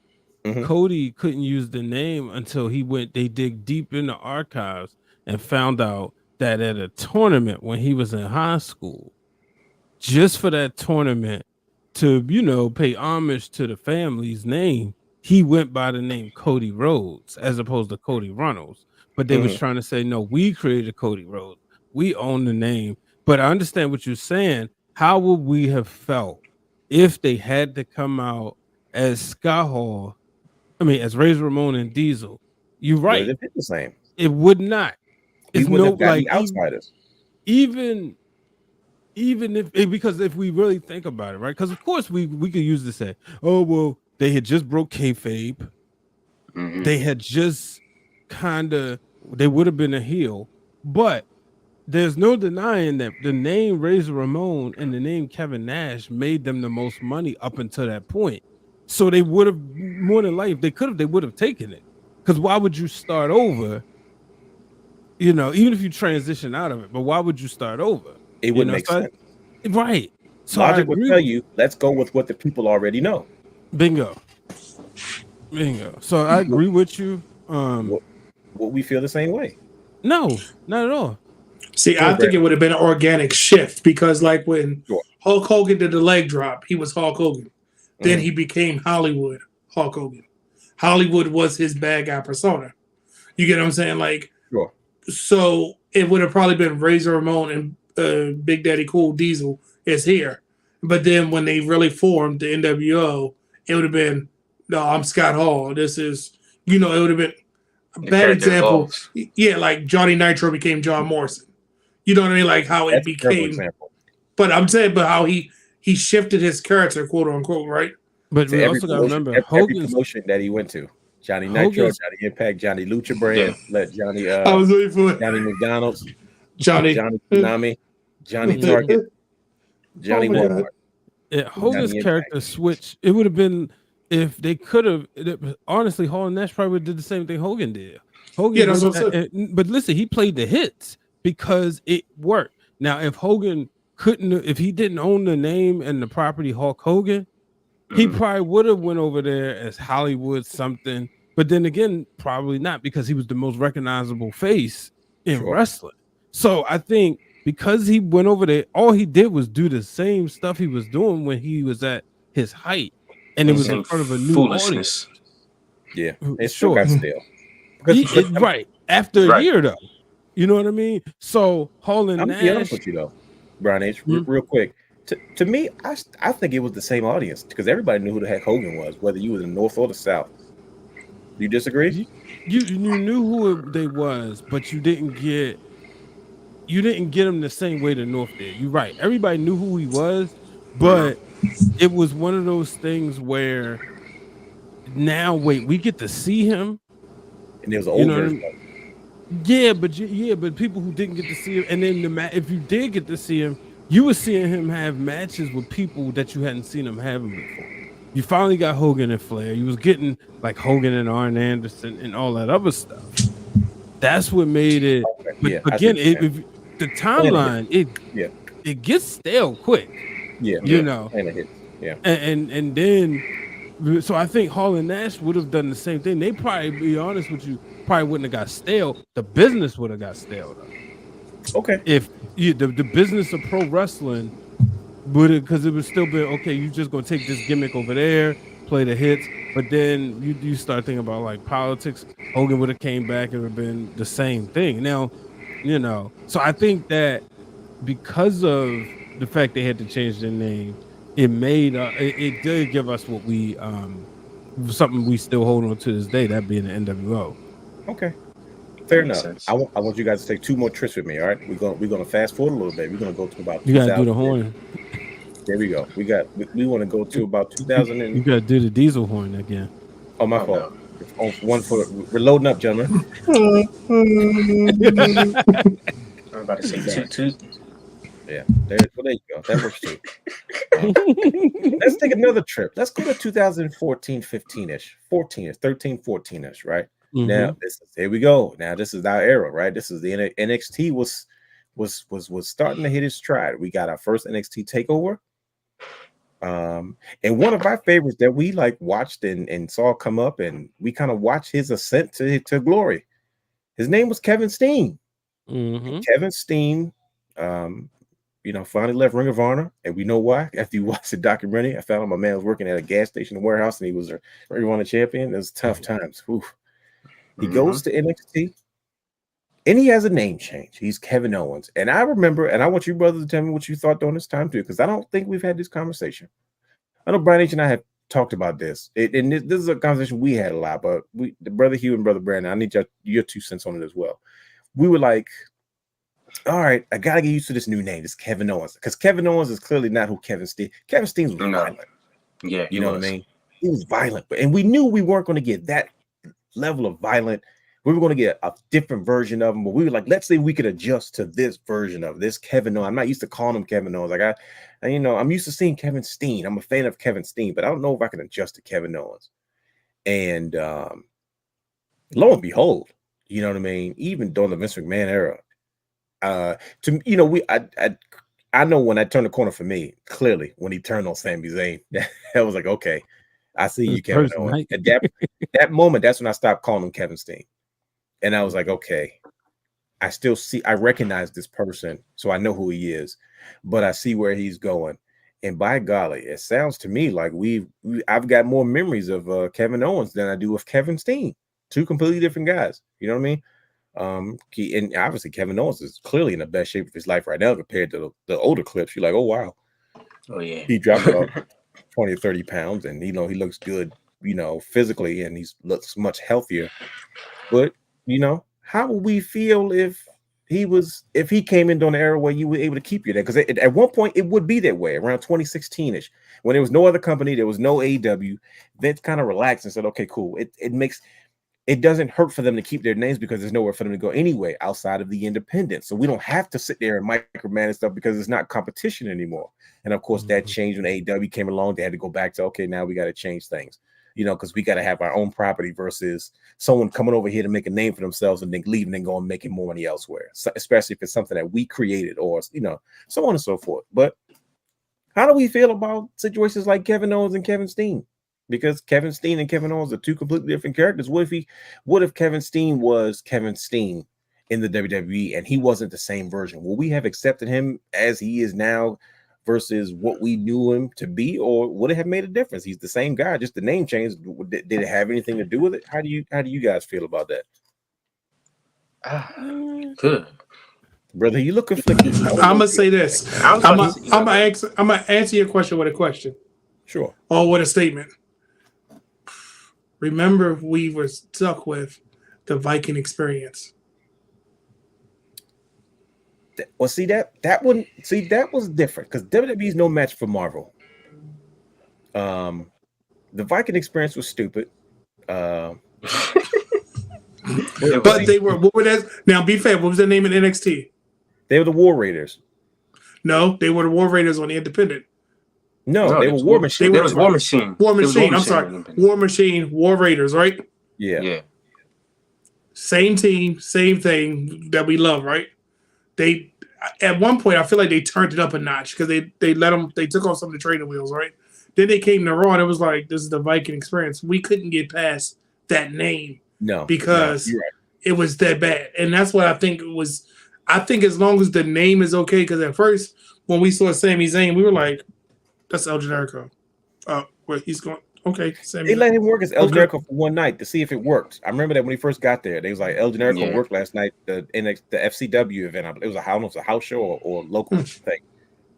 Cody couldn't use the name until they dig deep in the archives and found out that at a tournament when he was in high school, just for that tournament to pay homage to the family's name, he went by the name Cody Rhodes as opposed to Cody Runnels. But they was trying to say, no, we created Cody Rhodes. We own the name. But I understand what you're saying. How would we have felt if they had to come out as Scott Hall? I mean, as Razor Ramon and Diesel. You're right. Would it have been the same? It would not. It's no like outsiders. Even if because if we really think about it, right? Because of course we could use to say, oh well, they had just broke kayfabe. Mm-hmm. They had just they would have been a heel, but there's no denying that the name Razor Ramon and the name Kevin Nash made them the most money up until that point. So they would have, more than likely, they would have taken it. Because why would you start over? You know, even if you transition out of it, but why would you start over? It wouldn't make sense. Right. So logic would tell you, let's go with what the people already know. Bingo. So I agree with you. What we feel the same way. No, not at all. See, I think it would have been an organic shift because, like, when Hulk Hogan did the leg drop, he was Hulk Hogan. Then he became Hollywood Hulk Hogan. Hollywood was his bad guy persona. You get what I'm saying? Like, so it would have probably been Razor Ramon and Big Daddy Cool Diesel is here. But then when they really formed the NWO, it would have been, no, I'm Scott Hall. This is, it would have been a bad example. Yeah, like Johnny Nitro became John Morrison. You know what I mean? Like how it became. But I'm saying, how he shifted his character, quote unquote, right? But we also got to remember every promotion that he went to. Johnny Nitro, Johnny Impact, Johnny Lucha Brand, let Johnny I was waiting for it. Johnny McDonald's, Johnny Tsunami, Johnny Target, Johnny Walmart. Hogan's character switch, it would have been if they could have. Honestly, Hall and Nash probably would have did the same thing Hogan did. But listen, he played the hits because it worked. Now, if Hogan if he didn't own the name and the property Hulk Hogan, he probably would have went over there as Hollywood something. But then again, probably not because he was the most recognizable face in wrestling. So I think because he went over there, all he did was do the same stuff he was doing when he was at his height, and it was in front of a new audience. Yeah, it's still got stale. Right after a year, though. You know what I mean? So Hall and Nash. I'm be honest with you though, Brian H. Real quick. To me, I think it was the same audience because everybody knew who the heck Hogan was, whether you were in the North or the South. Do you disagree? You knew who they was, but you didn't get him the same way the North did. You're right. Everybody knew who he was, but it was one of those things where now we get to see him. And there was an old version. Yeah, but people who didn't get to see him, and then if you did get to see him, you were seeing him have matches with people that you hadn't seen him having before. You finally got Hogan and Flair. You was getting like Hogan and Arn Anderson and all that other stuff. That's what made it. But again, the timeline, it gets stale quick. Yeah, and it hits. Yeah, and then so I think Hall and Nash would have done the same thing. They probably, be honest with you, probably wouldn't have got stale. The business would have got stale though. Okay. If the business of pro wrestling would have, because it would still be okay. You just gonna take this gimmick over there, play the hits, but then you start thinking about like politics. Hogan would have came back and would have been the same thing. Now, so I think that because of the fact they had to change their name, it made it did give us what we something we still hold on to this day, that being the NWO. Okay. Fair enough. I want you guys to take 2 more trips with me. All right, we're gonna fast forward a little bit. We're gonna go to about. You gotta do the horn. There we go. We want to go to about 2000. You gotta do the diesel horn again. Oh, my fault. No. One foot. We're loading up, gentlemen. I'm about to say two. Yeah, there you go. That works too. Let's take another trip. Let's go to 2014, 15-ish, 14-ish, 13, 14-ish, right? Mm-hmm. Now, here we go. Now, this is our era, right? This is the NXT was starting to hit its stride. We got our first NXT takeover. And one of our favorites that we watched and saw come up, and we kind of watched his ascent to glory. His name was Kevin Steen. Mm-hmm. Kevin Steen, finally left Ring of Honor, and we know why. After you watch the documentary, I found out my man was working at a gas station warehouse, and he was a Ring of Honor champion. It was tough times. Oof. He goes to NXT. And he has a name change. He's Kevin Owens. And I remember, and I want you brothers to tell me what you thought during this time too, because I don't think we've had this conversation. I know Brian H. and I have talked about this. And this is a conversation we had a lot, but the Brother Hugh and Brother Brandon, I need your 2 cents on it as well. We were like, all right, I got to get used to this new name, this Kevin Owens, because Kevin Owens is clearly not who Kevin Steen. Kevin Steen was violent. Yeah, you know what I mean? He was violent, and we knew we weren't going to get that level of violent. We were going to get a different version of him, but we were like, let's say we could adjust to this version of this Kevin Owens. I'm not used to calling him Kevin Owens. Like I'm used to seeing Kevin Steen. I'm a fan of Kevin Steen, but I don't know if I can adjust to Kevin Owens. And lo and behold, you know what I mean? Even during the Vince McMahon era, I know when I turned the corner for me, clearly when he turned on Sami Zayn, that was like, okay, I see you, Kevin Owens. At that moment, that's when I stopped calling him Kevin Steen. And I was like, okay, I recognize this person, so I know who he is, but I see where he's going. And by golly, it sounds to me like I've got more memories of Kevin Owens than I do of Kevin Steen. 2 completely different guys. You know what I mean? And obviously Kevin Owens is clearly in the best shape of his life right now compared to the older clips. You're like, oh wow. Oh yeah. He dropped about 20 or 30 pounds, and he looks good, physically, and he looks much healthier. But how would we feel if he came in during the era where you were able to keep you there? Because at one point it would be that way, around 2016-ish, when there was no other company, there was no AEW. Vince kind of relaxed and said, okay, cool. It doesn't hurt for them to keep their names because there's nowhere for them to go anyway outside of the independents. So we don't have to sit there and micromanage stuff because it's not competition anymore. And of course, that changed when AEW came along. They had to go back to, okay, now we got to change things, because we got to have our own property versus someone coming over here to make a name for themselves and then leaving and going and making more money elsewhere, so, especially if it's something that we created or, so on and so forth. But how do we feel about situations like Kevin Owens and Kevin Steen? Because Kevin Steen and Kevin Owens are 2 completely different characters. What if Kevin Steen was Kevin Steen in the WWE and he wasn't the same version? Will we have accepted him as he is now versus what we knew him to be, or would it have made a difference? He's the same guy, just the name changed. Did it have anything to do with it? How do you guys feel about that? Good. Brother, you look conflicted. I'm gonna say this. I'm gonna answer your question with a question. Sure. Or with a statement. Remember, we were stuck with the Viking experience. Well, that was different because WWE is no match for Marvel. The Viking experience was stupid. But they were. What were that? Now, be fair. What was their name in NXT? They were the War Raiders. No, they were the War Raiders on the Independent. No, they were War Machine. They were War Machine. War Machine. I'm sorry. War Machine. War Raiders. Right? Yeah. Same team, same thing that we love. Right? They at one point I feel like they turned it up a notch because they took off some of the training wheels. Right? Then they came to Raw and it was like, this is the Viking experience. We couldn't get past that name. Because it was that bad. And that's what I think it was. I think as long as the name is okay, because at first when we saw Sami Zayn, we were like, that's El Generico. Where he's going, okay. They let him work as El Generico for one night to see if it worked. I remember that when he first got there, they was like, El Generico worked last night the FCW event. It was a house show or local thing.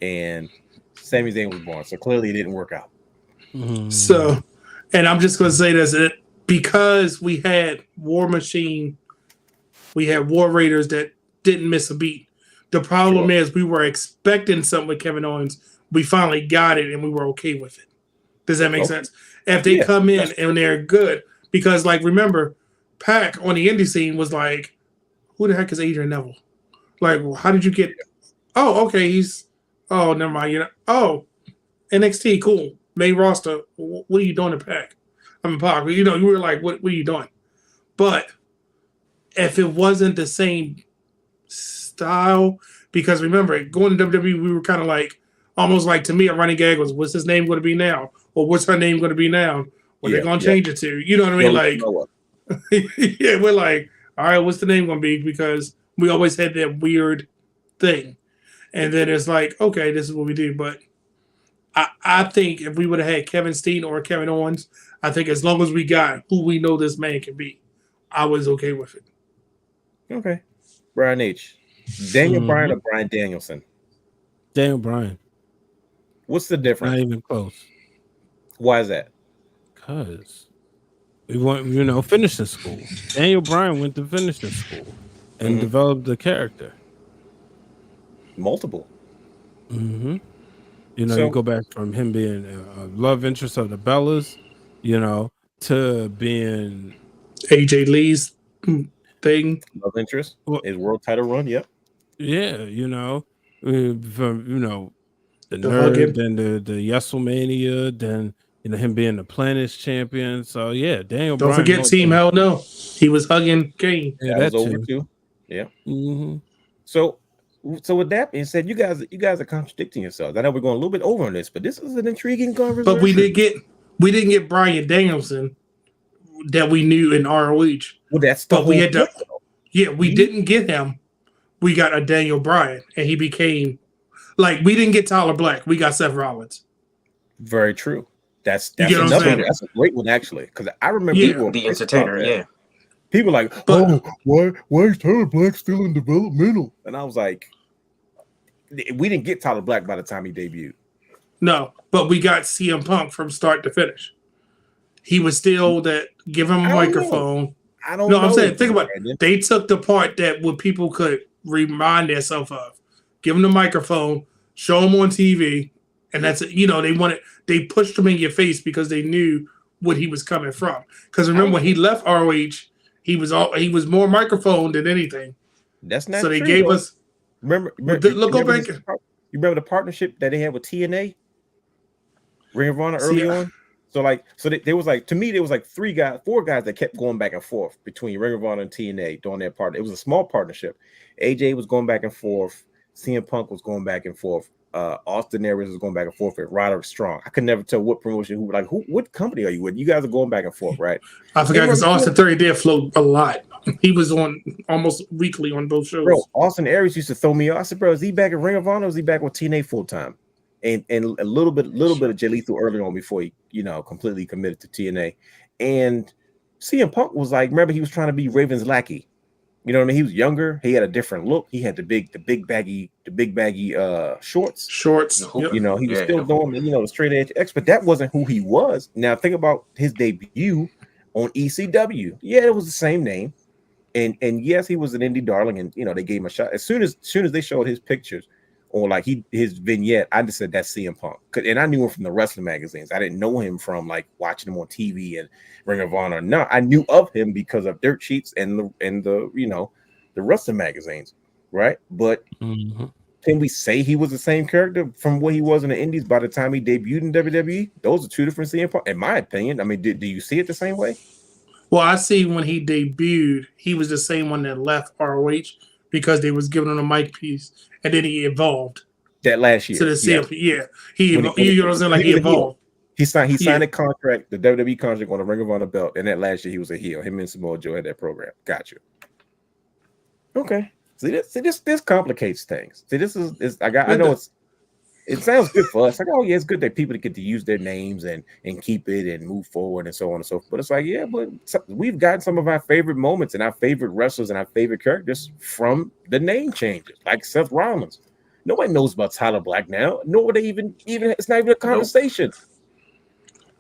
And Sami Zayn was born. So clearly it didn't work out. So, and I'm just going to say this, because we had War Machine, we had War Raiders that didn't miss a beat. The problem is we were expecting something with Kevin Owens. We finally got it and we were okay with it. Does that make sense? If they come in and they're good, because remember, Pac on the indie scene was like, who the heck is Adrian Neville? Like, well, how did you get? Oh, okay, never mind. NXT, cool, main roster. What are you doing to Pac? I mean, Pac. You were like, what are you doing? But if it wasn't the same style, because remember, going to WWE, we were kind of like, almost like, to me, a running gag was, what's his name going to be now? Or what's her name going to be now? What they're going to change it to? You know what I mean? We're like, all right, what's the name going to be? Because we always had that weird thing. And then it's like, okay, this is what we do. But I think if we would have had Kevin Steen or Kevin Owens, I think as long as we got who we know this man can be, I was okay with it. Okay. Brian H. Daniel Bryan or Bryan Danielson? Daniel Bryan. What's the difference? Not even close. Why is that? Because we want, finishing school. Daniel Bryan went to finishing school and developed the character. Multiple. You go back from him being a love interest of the Bellas, to being AJ Lee's thing. Love interest. His world title run. Yep. Yeah, from the nerd, then the Yesselmania, then him being the Planet champion. So yeah, Daniel. Don't Bryan forget Team Hell No. He was hugging Kane. Yeah, that was over too. Yeah. So with that being said, you guys are contradicting yourselves. I know we're going a little bit over on this, but this is an intriguing conversation. But we didn't get Bryan Danielson that we knew in ROH. Well, that's the we had to. Yeah, we didn't get him. We got a Daniel Bryan, and he became we didn't get Tyler Black. We got Seth Rollins. Very true. That's another one. That's a great one actually, because I remember the entertainer. Yeah, people like, why is Tyler Black still in developmental? And I was like, we didn't get Tyler Black by the time he debuted. No, but we got CM Punk from start to finish. He was still that. Give him a microphone. I don't know. I'm saying, think about it. They took the part that what people could remind themselves of. Give him the microphone, show him on TV, and that's it. They pushed him in your face because they knew what he was coming from. Because remember when he left ROH, he was more microphone than anything. That's not so true. They gave us. Remember, go back. You remember the partnership that they had with TNA, Ring of Honor early on. So there was to me there was 4 guys that kept going back and forth between Ring of Honor and TNA during their part. It was a small partnership. AJ was going back and forth. CM Punk was going back and forth. Austin Aries was going back and forth with Roderick Strong. I could never tell what promotion, what company are you with? You guys are going back and forth, right? I forgot because Austin Theory did float a lot. He was on almost weekly on both shows. Bro, Austin Aries used to throw me off. I said, bro, is he back at Ring of Honor or is he back with TNA full time? And a little bit of Jay Lethal early on before he, completely committed to TNA. And CM Punk was remember he was trying to be Raven's lackey. You know what I mean? He was younger. He had a different look. He had the big baggy shorts. Yep. He was still doing the straight edge X, but that wasn't who he was. Now think about his debut on ECW. Yeah, it was the same name. And yes, he was an indie darling, and they gave him a shot. As soon as they showed his pictures or his vignette, I just said that's CM Punk. And I knew him from the wrestling magazines. I didn't know him from watching him on TV and Ring of Honor. No, I knew of him because of dirt sheets and the wrestling magazines, right? But can we say he was the same character from what he was in the Indies by the time he debuted in WWE? Those are 2 different CM Punk, in my opinion. I mean, do you see it the same way? Well, I see when he debuted, he was the same one that left ROH because they was giving him a mic piece, and then he evolved. That last year. To the CM, he evolved. He signed a contract, the WWE contract on the Ring of Honor belt, and that last year he was a heel. Him and Samoa Joe had that program. Got you. Okay. See this complicates things. See, I know it sounds good for us. Oh yeah, it's good that people get to use their names and keep it and move forward and so on and so forth. But it's but we've gotten some of our favorite moments and our favorite wrestlers and our favorite characters from the name changes, like Seth Rollins. Nobody knows about Tyler Black now. Nobody even it's not even a conversation.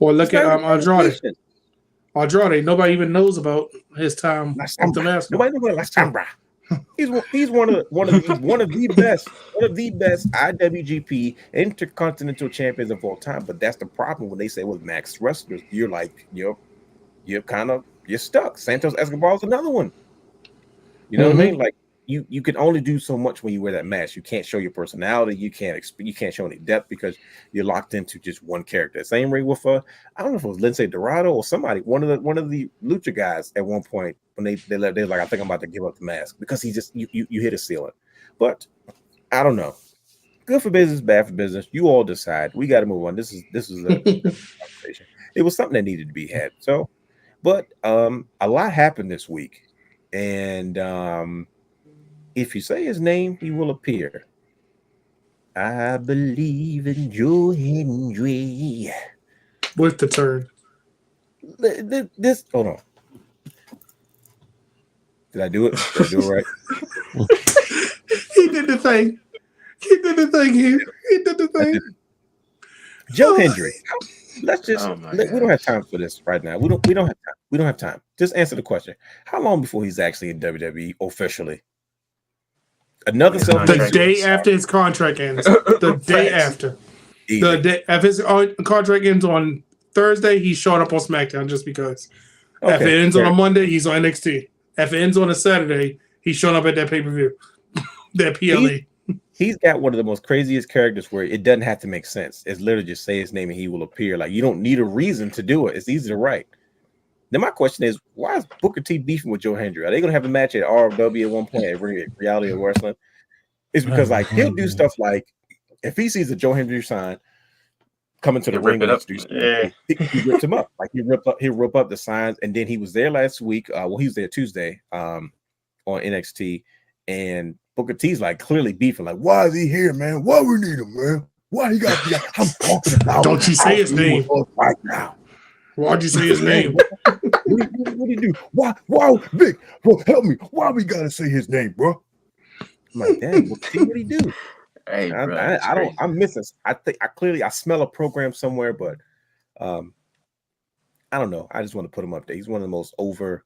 Well, look at Andrade. Andrade, nobody even knows about his time on the mask. Nobody knows about Andrade. He's one of the best IWGP Intercontinental Champions of all time. But that's the problem when they say with Max wrestlers, you're you're stuck. Santos Escobar is another one. You know what I mean? You can only do so much when you wear that mask. You can't show your personality. You can't show any depth because you're locked into just one character. Same ring with I don't know if it was Lindsay Dorado or somebody, one of the Lucha guys at one point when they left, they're like, I think I'm about to give up the mask because he just you hit a ceiling. But I don't know. Good for business, bad for business. You all decide. We got to move on. This is a conversation. It was something that needed to be had. So, but a lot happened this week, and if you say his name, he will appear. I believe in Joe Hendry. With the turn. This hold on. Did I do it? Did I do it right? He did the thing. He did the thing here. He did the thing. Joe Hendry. Let's just. Oh my We don't have time for this right now. We don't have time. We don't have time. Just answer the question. How long before he's actually in WWE officially? Another The day after his contract ends. The day after. The day if his contract ends on Thursday, he's showing up on SmackDown just because. Okay, if it ends on a Monday, he's on NXT. If it ends on a Saturday, he's showing up at that pay-per-view. That PLE. He's got one of the most craziest characters where it doesn't have to make sense. It's literally just say his name and he will appear. Like, you don't need a reason to do it. It's easy to write. Then my question is, why is Booker T beefing with Joe Hendry? Are they going to have a match at RW at one point at Reality of Wrestling? It's because, like, he'll do stuff like, if he sees a Joe Hendry sign coming to the ring, he rips him up. Like, he'll rip up the signs. And then he was there last week. He was there Tuesday on NXT. And Booker T's like clearly beefing. Like, why is he here, man? Why we need him, man? Why he got? I'm talking about. Don't you say his name right now? Why'd you say his name? What do you do? Why, Vic? Well, help me. Why we gotta say his name, bro? I'm like, dang, what did he do? Hey, bro, I don't. I'm missing. I think I smell a program somewhere, but I don't know. I just want to put him up there. He's one of the most over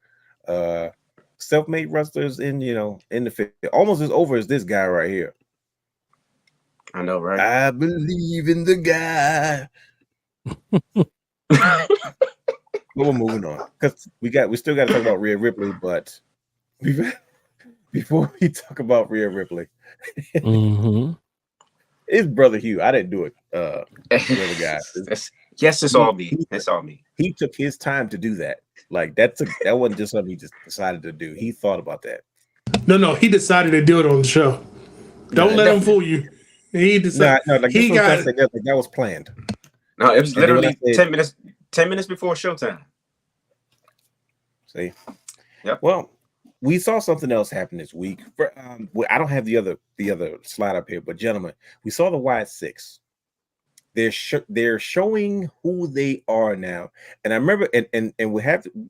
self-made wrestlers in the field. Almost as over as this guy right here. I know, right? I believe in the guy. We're moving on because we still got to talk about Rhea Ripley, but before we talk about Rhea Ripley, it's Brother Hugh. I didn't do it. The other guy. It's all me. It's all me. He took his time to do that. Like that wasn't just something he just decided to do. He thought about that. No, he decided to do it on the show. Don't let him fool you. He decided. That was planned. No, it was literally 10 minutes. 10 minutes before showtime. See, yep. Well, we saw something else happen this week. I don't have the other slide up here, but gentlemen, we saw the Wyatt Sicks. They're showing who they are now, and I remember, and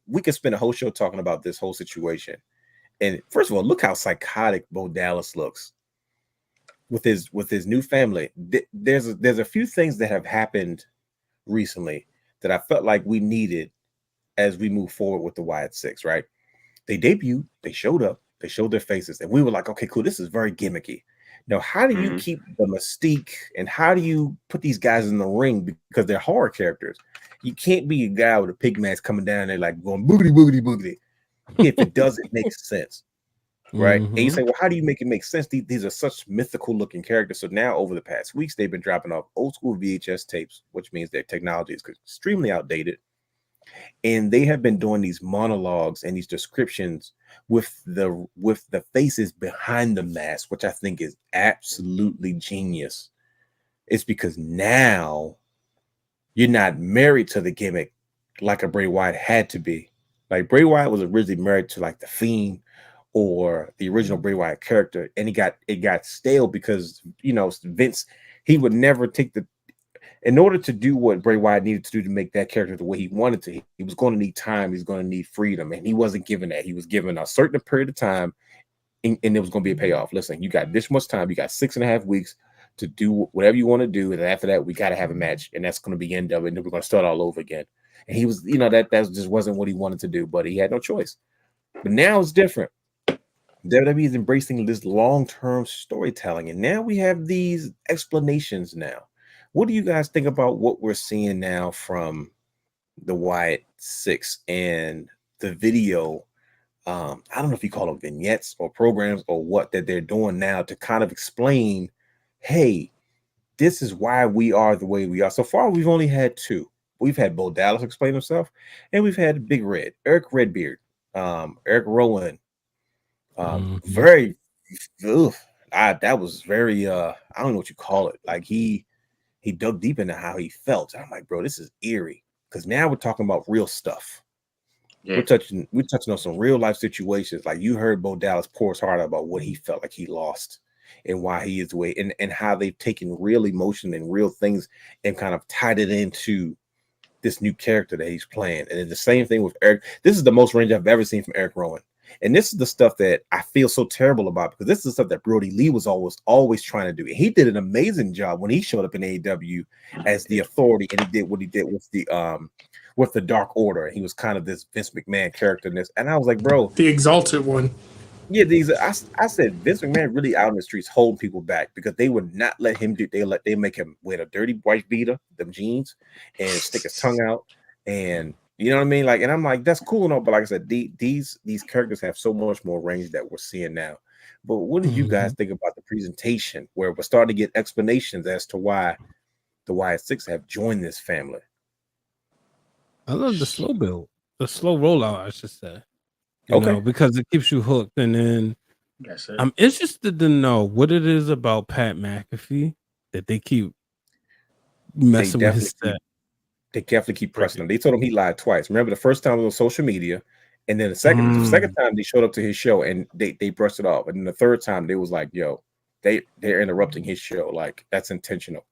we could spend a whole show talking about this whole situation. And first of all, look how psychotic Bo Dallas looks with his new family. There's a few things that have happened recently that I felt like we needed as we move forward with the Wyatt Sicks, right? They debuted, they showed up, they showed their faces, and we were like, okay, cool, this is very gimmicky. Now, how do you keep the mystique and how do you put these guys in the ring because they're horror characters? You can't be a guy with a pig mask coming down there like going boogity, boogity, boogity if it doesn't make sense, right? And you say, well, how do you make it make sense? These are such mythical looking characters. So now over the past weeks, they've been dropping off old school VHS tapes, which means their technology is extremely outdated. And they have been doing these monologues and these descriptions with the faces behind the mask, which I think is absolutely genius. It's because now you're not married to the gimmick like a Bray Wyatt had to be. Like Bray Wyatt was originally married to like the Fiend or the original Bray Wyatt character, and it got stale because Vince, he would never take in order to do what Bray Wyatt needed to do to make that character the way he wanted to, he was going to need time. He's going to need freedom. And he wasn't given that. He was given a certain period of time and it was going to be a payoff. Listen, you got this much time. You got 6.5 weeks to do whatever you want to do. And after that, we got to have a match. And that's going to be the end of it. And then we're going to start all over again. And he was, that just wasn't what he wanted to do, but he had no choice. But now it's different. WWE is embracing this long-term storytelling. And now we have these explanations now. What do you guys think about what we're seeing now from the Wyatt Sicks and the video? I don't know if you call them vignettes or programs or what that they're doing now to kind of explain, hey, this is why we are the way we are. So far, we've only had two. We've had Bo Dallas explain himself, and we've had Big Red, Eric Redbeard, Eric Rowan. Very, that was very, I don't know what you call it. Like he dug deep into how he felt. I'm like, bro, this is eerie because now we're talking about real stuff. Yeah. We're touching on some real life situations. Like you heard Bo Dallas pour his heart out about what he felt like he lost and why he is the way, and how they've taken real emotion and real things and kind of tied it into this new character that he's playing. And it's the same thing with Eric. This is the most range I've ever seen from Eric Rowan. And this is the stuff that I feel so terrible about, because this is the stuff that Brody Lee was always trying to do. And he did an amazing job when he showed up in AEW as the Authority, and he did what he did with the Dark Order. He was kind of this Vince McMahon character in this. And I was like, bro, the Exalted One. Yeah, I said Vince McMahon really out in the streets holding people back, because they would not let him do. They make him wear a dirty white beater, them jeans, and stick his tongue out, and you know what I mean. Like, and I'm like, that's cool and all, but like I said, these characters have so much more range that we're seeing now. But what did you guys think about the presentation, where we're starting to get explanations as to why the Wyatt Sicks have joined this family? I love the slow build, the slow rollout, I should say. You Okay, know, because it keeps you hooked. And then I'm interested to know what it is about Pat McAfee that they keep messing with his set. They definitely keep pressing him. They told him he lied twice. Remember, the first time it was on social media, and then the second time they showed up to his show and they brushed it off. And then the third time they was like, yo, they're interrupting his show. Like, that's intentional.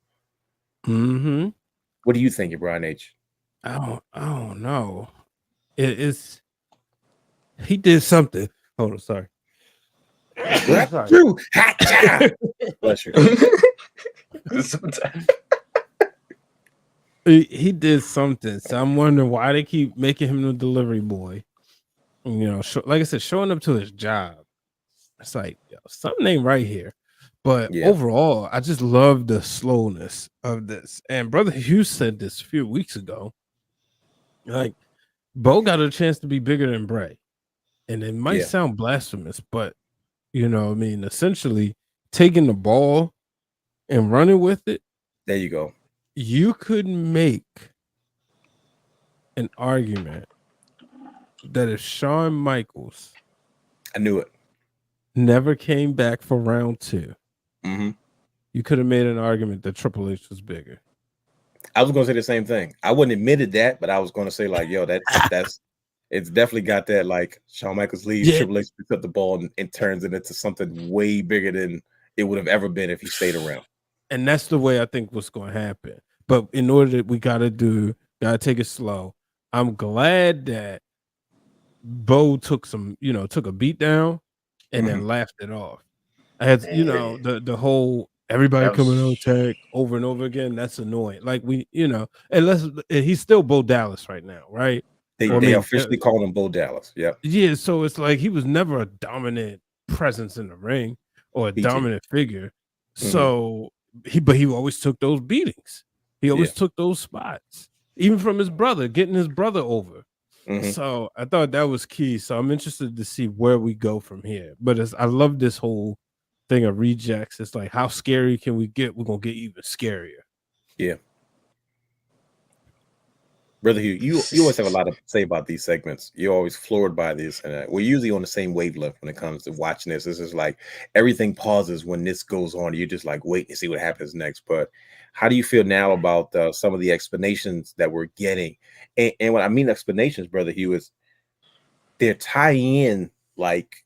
What do you think, Brian H? I don't know. It's he did something. Hold on, sorry. True. Bless you. He did something. So I'm wondering why they keep making him the delivery boy. You know, like I said, showing up to his job. It's like, yo, something ain't right here. But overall, I just love the slowness of this. And Brother Hughes said this a few weeks ago. Like, Bo got a chance to be bigger than Bray. And it might sound blasphemous, but you know, I mean, essentially taking the ball and running with it. There you go. You could make an argument that if Shawn Michaels, I knew it, never came back for round 2, you could have made an argument that Triple H was bigger. I was going to say the same thing. I wouldn't admitted that, but I was going to say, like, yo, that's it's definitely got that, like, Shawn Michaels leaves, Triple H picks up the ball and turns it into something way bigger than it would have ever been if he stayed around. And that's the way I think what's going to happen. But in order that we got to take it slow. I'm glad that Bo took a beat down and then laughed it off. I had, you know, the whole everybody coming on attack over and over again. That's annoying. Like, and he's still Bo Dallas right now, right? They officially call him Bo Dallas. Yeah. Yeah. So it's like he was never a dominant presence in the ring or a dominant figure. So he always took those beatings. He always took those spots, even from his brother, getting his brother over. So I thought that was key. So I'm interested to see where we go from here. But I love this whole thing of rejects. It's like, how scary can we get? We're gonna get even scarier. Yeah. Brother Hugh, you always have a lot to say about these segments. You're always floored by this, and we're usually on the same wavelength when it comes to watching this. This is like everything pauses when this goes on. You're just like waiting to see what happens next. But how do you feel now about some of the explanations that we're getting? And what I mean explanations, Brother Hugh, is they're tying in like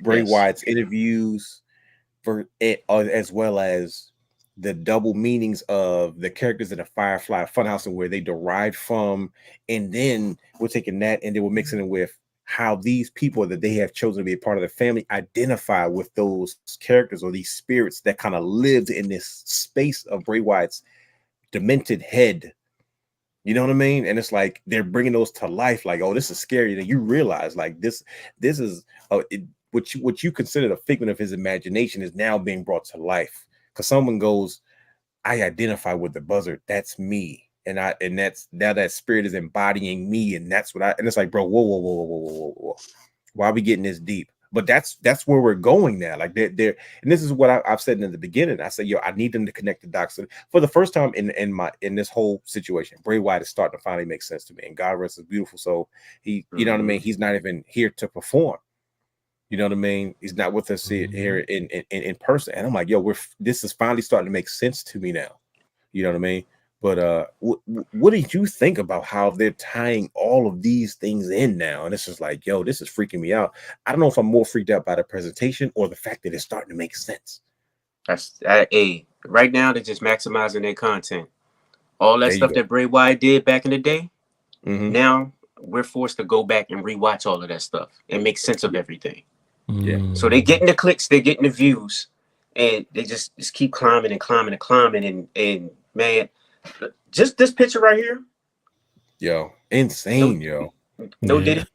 Bray Wyatt's interviews for it, as well as the double meanings of the characters in the Firefly Funhouse and where they derived from, and then we're taking that and then we're mixing it with how these people that they have chosen to be a part of the family identify with those characters or these spirits that kind of lived in this space of Bray Wyatt's demented head. You know what I mean? And it's like they're bringing those to life. Like, oh, this is scary. And you realize like this is what you considered a figment of his imagination is now being brought to life. Because someone goes, I identify with the buzzard. That's me, and that's now that spirit is embodying me, and that's what and it's like, bro, whoa. Why are we getting this deep? But that's where we're going now. Like they're and this is what I've said in the beginning. I said, yo, I need them to connect the dots. For the first time in this whole situation, Bray Wyatt is starting to finally make sense to me. And God rest his beautiful soul. He, you know what I mean? He's not even here to perform. You know what I mean? He's not with us here in person. And I'm like, yo, this is finally starting to make sense to me now. You know what I mean? But what did you think about how they're tying all of these things in now? And it's just like, yo, this is freaking me out. I don't know if I'm more freaked out by the presentation or the fact that it's starting to make sense. Right now they're just maximizing their content. All that stuff that Bray Wyatt did back in the day. Now we're forced to go back and rewatch all of that stuff and make sense of everything. Yeah. So they're getting the clicks, they're getting the views, and they just keep climbing and climbing and climbing. And man, just this picture right here. Yo, insane, yo. No did it.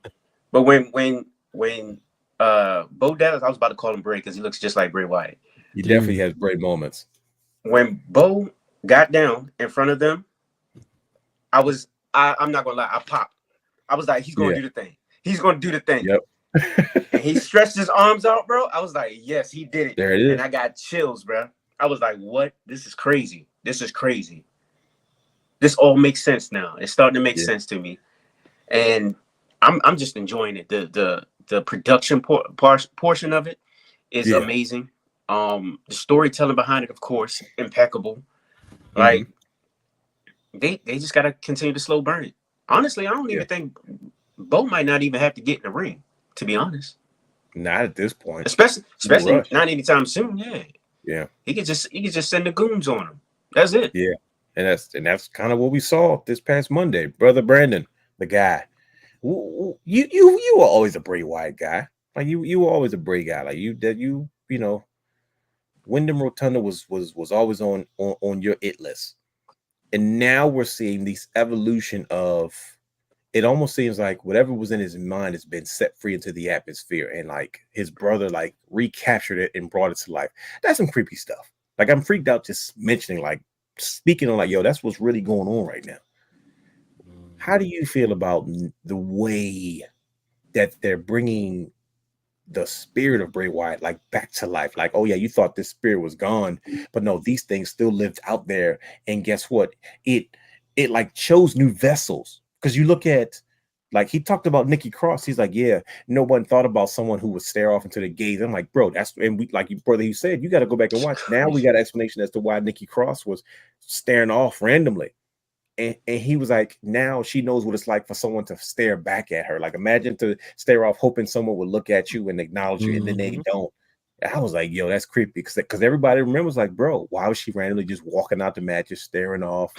But when Bo Dallas, I was about to call him Bray because he looks just like Bray Wyatt. He definitely has great moments. When Bo got down in front of them, I'm not gonna lie, I popped. I was like, he's gonna do the thing. He's gonna do the thing. Yep. And he stretched his arms out, bro. I was like, yes, he did it. There it is. And I got chills, bro. I was like, what? This is crazy. This is crazy. This all makes sense now. It's starting to make sense to me. And I'm just enjoying it. The production portion of it is amazing. The storytelling behind it, of course, impeccable. Like they just gotta continue to slow burn it. Honestly, I don't even think Bo might not even have to get in the ring, to be honest. Not at this point. Especially not anytime soon. Yeah. He could just send the goons on him. That's it. Yeah. And that's kind of what we saw this past Monday. Brother Brandon, the guy. You were always a Bray Wyatt guy. Like you were always a Bray guy. Like you know, Wyndham Rotunda was always on your it list. And now we're seeing this evolution of, it almost seems like whatever was in his mind has been set free into the atmosphere, and like his brother like recaptured it and brought it to life. That's some creepy stuff. Like I'm freaked out just mentioning, like speaking on, like, yo, that's what's really going on right now. How do you feel about the way that they're bringing the spirit of Bray Wyatt like back to life? Like, oh yeah, you thought this spirit was gone, but no, these things still lived out there. And guess what? It like chose new vessels. Because you look at, like, he talked about Nikki Cross. He's like, yeah, no one thought about someone who would stare off into the gaze. I'm like, bro, and we, like, brother, you said, you got to go back and watch. Now we got an explanation as to why Nikki Cross was staring off randomly. And he was like, now she knows what it's like for someone to stare back at her. Like, imagine to stare off, hoping someone would look at you and acknowledge you, and then they don't. I was like, yo, that's creepy. Because everybody remembers, like, bro, why was she randomly just walking out the mat, just staring off,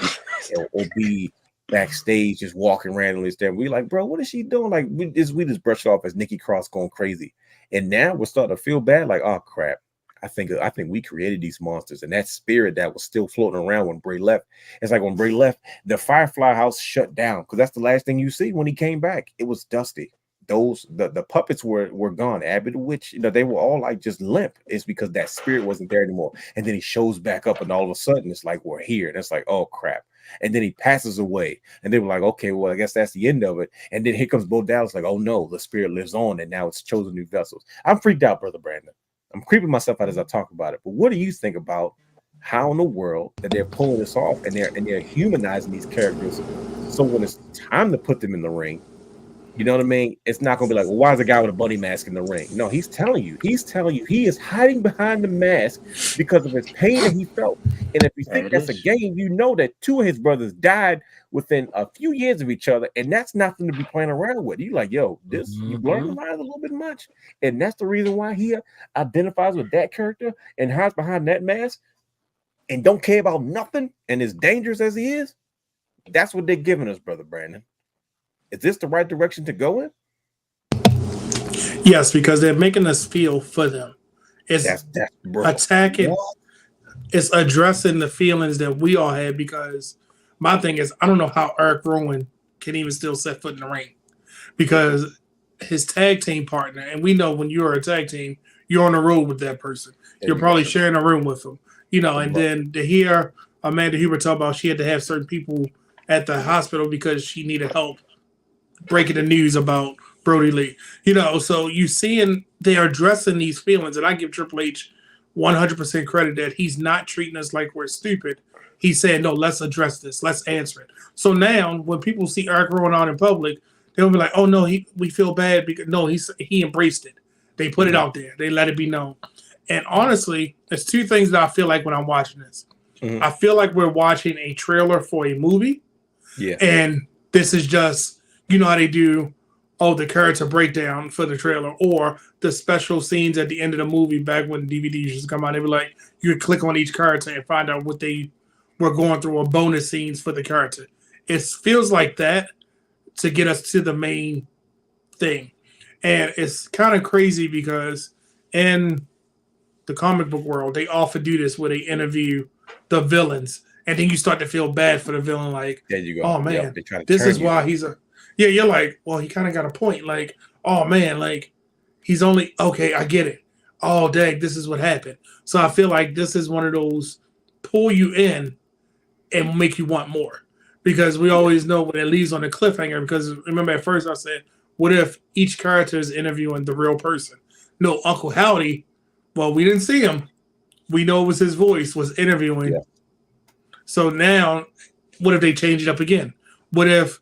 or be backstage just walking randomly staring? We like, bro, what is she doing? Like, we just brushed it off as Nikki Cross going crazy. And now we're starting to feel bad, like, oh crap. I think we created these monsters, and that spirit that was still floating around when Bray left. It's like when Bray left, the Firefly house shut down, because that's the last thing you see when he came back. It was dusty. The puppets were gone. Abby the Witch, you know, they were all like just limp. It's because that spirit wasn't there anymore. And then he shows back up, and all of a sudden it's like, we're here. And it's like, oh crap. And then he passes away, and they were like, okay, well, I guess that's the end of it. And then here comes Bo Dallas, like, oh no, the spirit lives on, and now it's chosen new vessels. I'm freaked out, Brother Brandon. I'm creeping myself out as I talk about it. But what do you think about how in the world that they're pulling this off, and they're humanizing these characters? So when it's time to put them in the ring, you know what I mean? It's not going to be like, well, why is a guy with a bunny mask in the ring? No, he's telling you he is hiding behind the mask because of his pain that he felt. And if you think that's a game, you know that two of his brothers died within a few years of each other, and that's nothing to be playing around with. You like, yo, this you blurring the lines a little bit much, and that's the reason why he identifies with that character and hides behind that mask and don't care about nothing and as dangerous as he is. That's what they're giving us, Brother Brandon. Is this the right direction to go in? Yes, because they're making us feel for them. It's attacking. What? It's addressing the feelings that we all had, because my thing is, I don't know how Eric Rowan can even still set foot in the ring, because his tag team partner, and we know when you're a tag team, you're on the road with that person. You're probably sharing a room with them, you know, and then to hear Amanda Huber talk about she had to have certain people at the hospital because she needed help breaking the news about Brody Lee, you know, so you seeing they're addressing these feelings, and I give Triple H 100% credit that he's not treating us like we're stupid. He's saying, no, let's address this. Let's answer it. So now when people see Eric Rowan out in public, they'll be like, oh no, we feel bad, because no, he embraced it. They put it out there. They let it be known. And honestly, there's two things that I feel like when I'm watching this. I feel like we're watching a trailer for a movie. Yeah. And this is just, you know how they do, the character breakdown for the trailer, or the special scenes at the end of the movie back when DVDs used to come out. They were like, you would click on each character and find out what they were going through, or bonus scenes for the character. It feels like that, to get us to the main thing. And it's kind of crazy because in the comic book world, they often do this where they interview the villains, and then you start to feel bad for the villain. Like, there you go. Oh man, yep, this is why he's a. Yeah, you're like, well, he kind of got a point. Like, oh man, like he's only okay. I get it. Oh dang, this is what happened. So I feel like this is one of those pull you in and make you want more, because we always know when it leaves on a cliffhanger. Because remember, at first I said, what if each character is interviewing the real person? No, Uncle Howdy. Well, we didn't see him. We know it was his voice was interviewing. Yeah. So now, what if they change it up again? What if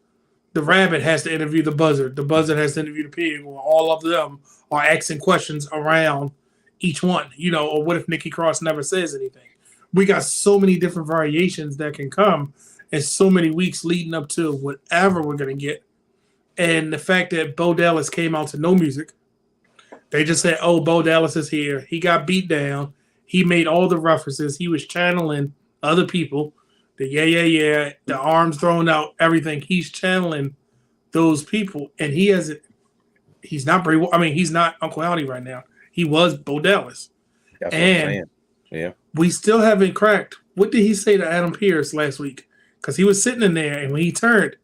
the rabbit has to interview the buzzard has to interview the pig, or all of them are asking questions around each one, or what if Nikki Cross never says anything? We got so many different variations that can come, and so many weeks leading up to whatever we're going to get. And the fact that Bo Dallas came out to no music, they just said, oh, Bo Dallas is here. He got beat down. He made all the references. He was channeling other people. The yeah, the arms thrown out, everything. He's channeling those people. And he's not he's not Uncle Howdy right now. He was Bo Dallas. That's what I'm saying. Yeah. We still haven't cracked. What did he say to Adam Pearce last week? Because he was sitting in there, and when he turned,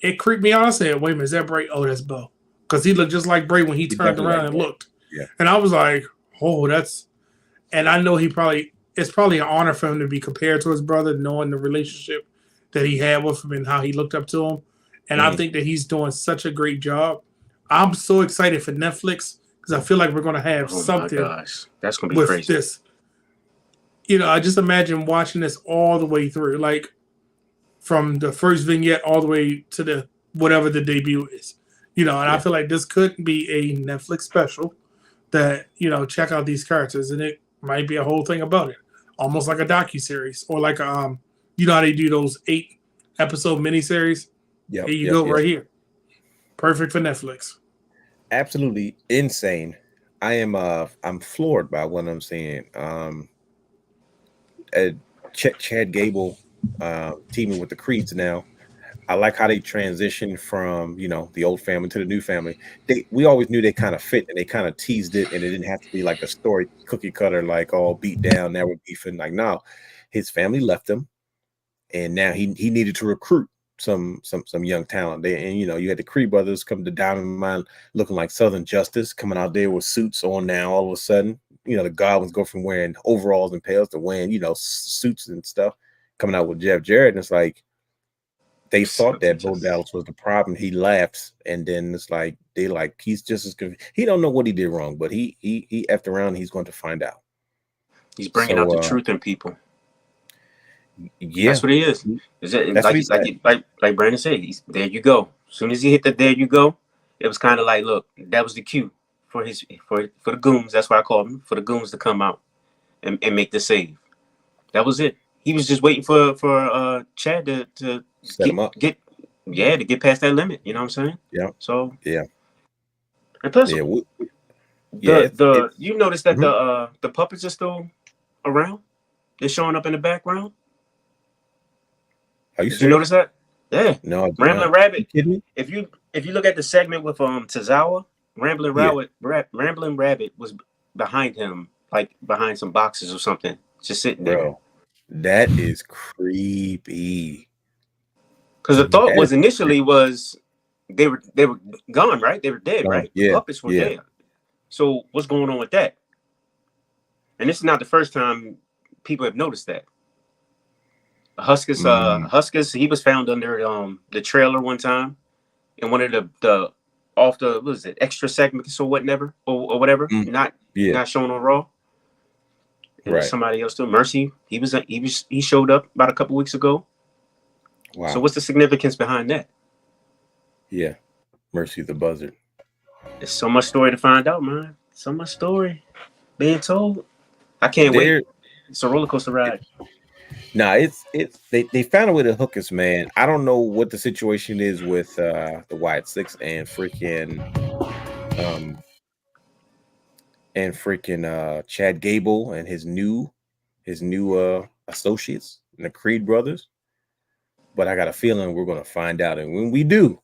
it creeped me out. I said, wait a minute, is that Bray? Oh, that's Bo. Because he looked just like Bray when he turned around and looked. Yeah. And I was like, oh, that's... And I know it's probably an honor for him to be compared to his brother, knowing the relationship that he had with him and how he looked up to him. And I think that he's doing such a great job. I'm so excited for Netflix, because I feel like we're going to have something. My gosh. That's going to be with crazy. This. I just imagine watching this all the way through, like from the first vignette all the way to the whatever the debut is. And I feel like this could be a Netflix special that, check out these characters, and it might be a whole thing about it. Almost like a docuseries, or like how they do those 8-episode miniseries? Yeah. Here you go, right here. Perfect for Netflix. Absolutely insane. I'm floored by what I'm seeing. Chad Gable teaming with the Creeds now. I like how they transition from the old family to the new family. We always knew they kind of fit, and they kind of teased it, and it didn't have to be like a story cookie cutter, like all beat down. Now we're beefing. Like, no, his family left him, and now he needed to recruit some young talent. You had the Creed brothers come to Diamond Mine looking like Southern Justice, coming out there with suits on. Now all of a sudden, the Godwins go from wearing overalls and pails to wearing suits and stuff, coming out with Jeff Jarrett, and it's like they thought that Bo Dallas was the problem. He laughs, and then it's like he's just as good. He don't know what he did wrong, but he effed around. And he's going to find out. He's bringing out the truth in people. Yeah, that's what he is. Like Brandon said, there you go. As soon as he hit the there you go, it was kind of like, look, that was the cue for the goons. That's what I call them, for the goons to come out and make the save. That was it. He was just waiting for Chad to set him up. To get past that limit. You know what I'm saying? Yeah. So yeah. And plus, you notice that the puppets are still around. They're showing up in the background. Are you Did you notice that? Yeah. No. Rambling Rabbit. If you look at the segment with Tozawa, Rambling Rabbit was behind him, like behind some boxes or something, just sitting there. Bro, that is creepy. Because the thought was initially they were gone, right? They were dead, right? Yeah. The puppets were dead. So what's going on with that? And this is not the first time people have noticed that. Huskus, he was found under the trailer one time in one of the extra segments or whatever, not shown on Raw. And right. Somebody else too. Mercy, he showed up about a couple weeks ago. Wow. So what's the significance behind that? Yeah, Mercy the Buzzard. There's so much story to find out, man. So much story being told. I can't wait. It's a roller coaster ride. Nah, they found a way to hook us, man. I don't know what the situation is with the Wyatt Sicks and freaking Chad Gable and his new associates and the Creed brothers. But I got a feeling we're gonna find out, and when we do,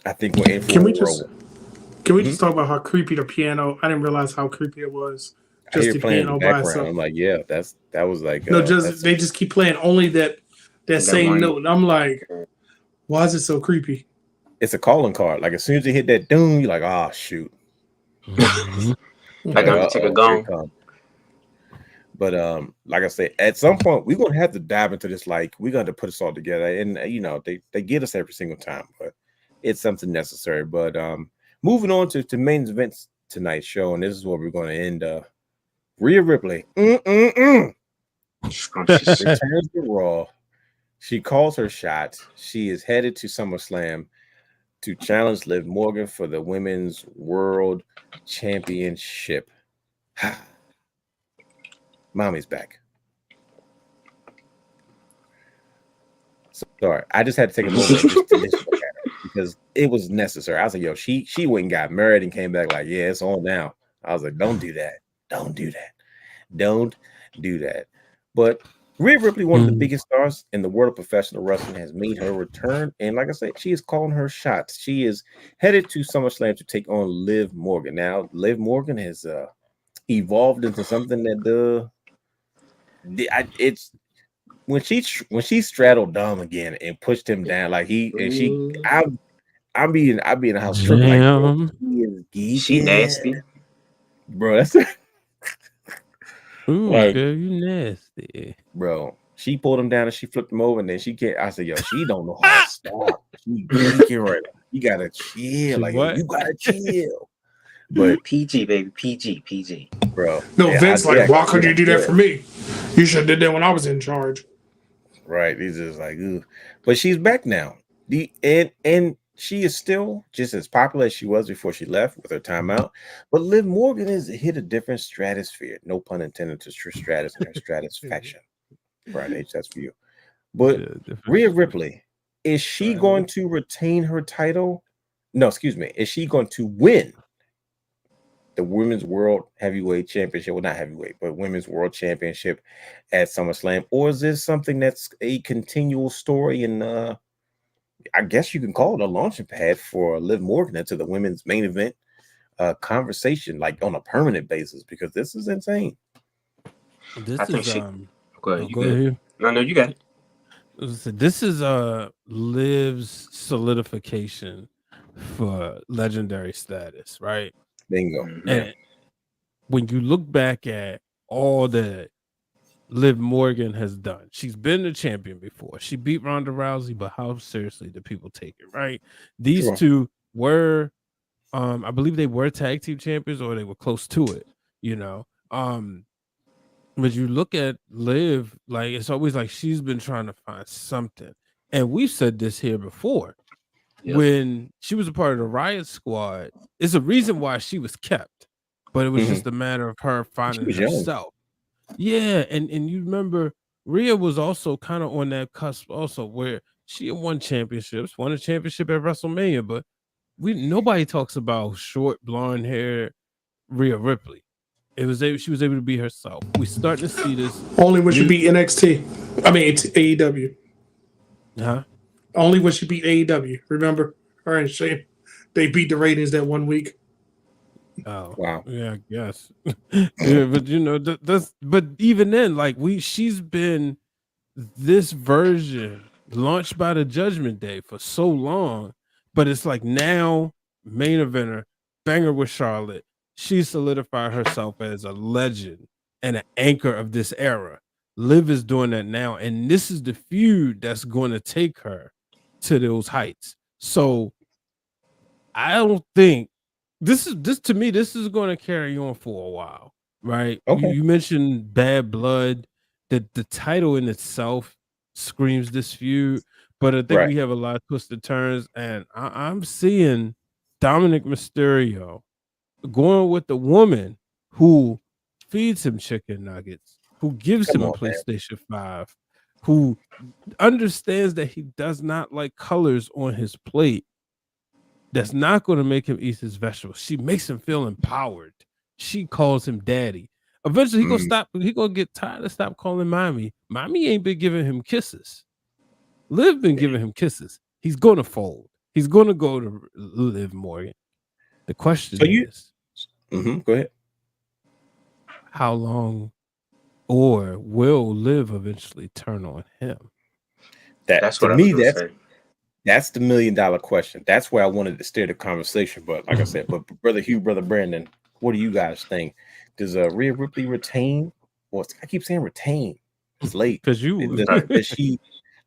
I think we're in for Can we a just talk about how creepy the piano? I didn't realize how creepy it was. I Just hear the playing in the piano by background. itself. I'm like, yeah, that was like No, that's they just keep playing only that same one note. And I'm like, why is it so creepy? it's a calling card. Like as soon as you hit that doom, you're like, oh shoot. Like I'm gonna take a gong. But like I said, at some point we're gonna have to dive into this. Like we're gonna put us all together, and you know they get us every single time, but it's something necessary. But moving on to main events tonight's show, and this is where we're going to end. Rhea Ripley returns to Raw. She calls her shot. She is headed to SummerSlam to challenge Liv Morgan for the Women's World Championship. Mommy's back. Sorry, I just had to take a moment just to look at her because it was necessary. I was like, yo, she went and got married and came back like, yeah, it's on now. I was like, don't do that. Don't do that. Don't do that. But Rhea Ripley, one of the biggest stars in the world of professional wrestling, has made her return. And like I said, she is calling her shots. She is headed to SummerSlam to take on Liv Morgan. Now, Liv Morgan has evolved into something that it's when she straddled Dom again and pushed him down like I'll be in the house tripping like, bro, she nasty, bro. That's ooh, like, girl, you nasty, bro. She pulled him down and she flipped him over, and then she can't. I said, yo, she don't know how to stop. She geeking right now. You gotta chill, like yo, you gotta chill. But PG, baby, PG, bro. No, yeah, Vince, like, why couldn't you do that for me? You should have did that when I was in charge. Right. He's just like, ooh. But she's back now. And she is still just as popular as she was before she left with her timeout. But Liv Morgan has hit a different stratosphere. No pun intended to Stratus and her Stratusfaction. Right, H, that's for you. But Rhea Ripley, is she going to retain her title? No, excuse me. Is she going to win the Women's World Heavyweight Championship? Well, not heavyweight, but Women's World Championship at SummerSlam? Or is this something that's a continual story and I guess you can call it a launching pad for Liv Morgan into the women's main event conversation, like on a permanent basis, because this is insane. This I think is go ahead. Go ahead. No, you got it. This is Liv's solidification for legendary status, right? Bingo. And when you look back at all that Liv Morgan has done, she's been the champion before. She beat Ronda Rousey, but how seriously do people take it, right? These two were, I believe they were tag team champions, or they were close to it, you know. But you look at Liv, like it's always like she's been trying to find something, and we've said this here before. Yep. When she was a part of the Riot Squad, it's a reason why she was kept, but it was just a matter of her finding herself. Yeah, and you remember Rhea was also kind of on that cusp also, where she had won championships, won a championship at WrestleMania, but nobody talks about short blonde hair Rhea Ripley. She was able to be herself. We starting to see this only when she beat NXT. I mean, it's AEW. Huh? Only when she beat AEW. Remember her and Shane? They beat the ratings that one week. Oh wow! Yeah, I guess. Yeah, but you know but even then, like she's been this version launched by the Judgment Day for so long, but it's like now main eventer, banger with Charlotte. She solidified herself as a legend and an anchor of this era. Liv is doing that now, and this is the feud that's going to take her to those heights. So I don't think this to me, this is going to carry on for a while, right? Okay. You mentioned Bad Blood, that the title in itself screams this feud, but I think we have a lot of twisted turns, and I'm seeing Dominic Mysterio going with the woman who feeds him chicken nuggets, who gives him a PlayStation 5, who understands that he does not like colors on his plate. That's not going to make him eat his vegetables. She makes him feel empowered. She calls him daddy. Eventually, he gonna get tired of stop calling mommy. Mommy ain't been giving him kisses. Liv been giving him kisses. He's gonna fold. He's going to go to Liv Morgan. The question is, go ahead. How long, or will Liv eventually turn on him? That's what I was gonna say. That's the $1 million question. That's where I wanted to steer the conversation. But like I said, but Brother Hugh, Brother Brandon, what do you guys think? Does Rhea Ripley retain? Well, I keep saying retain. It's late. Because you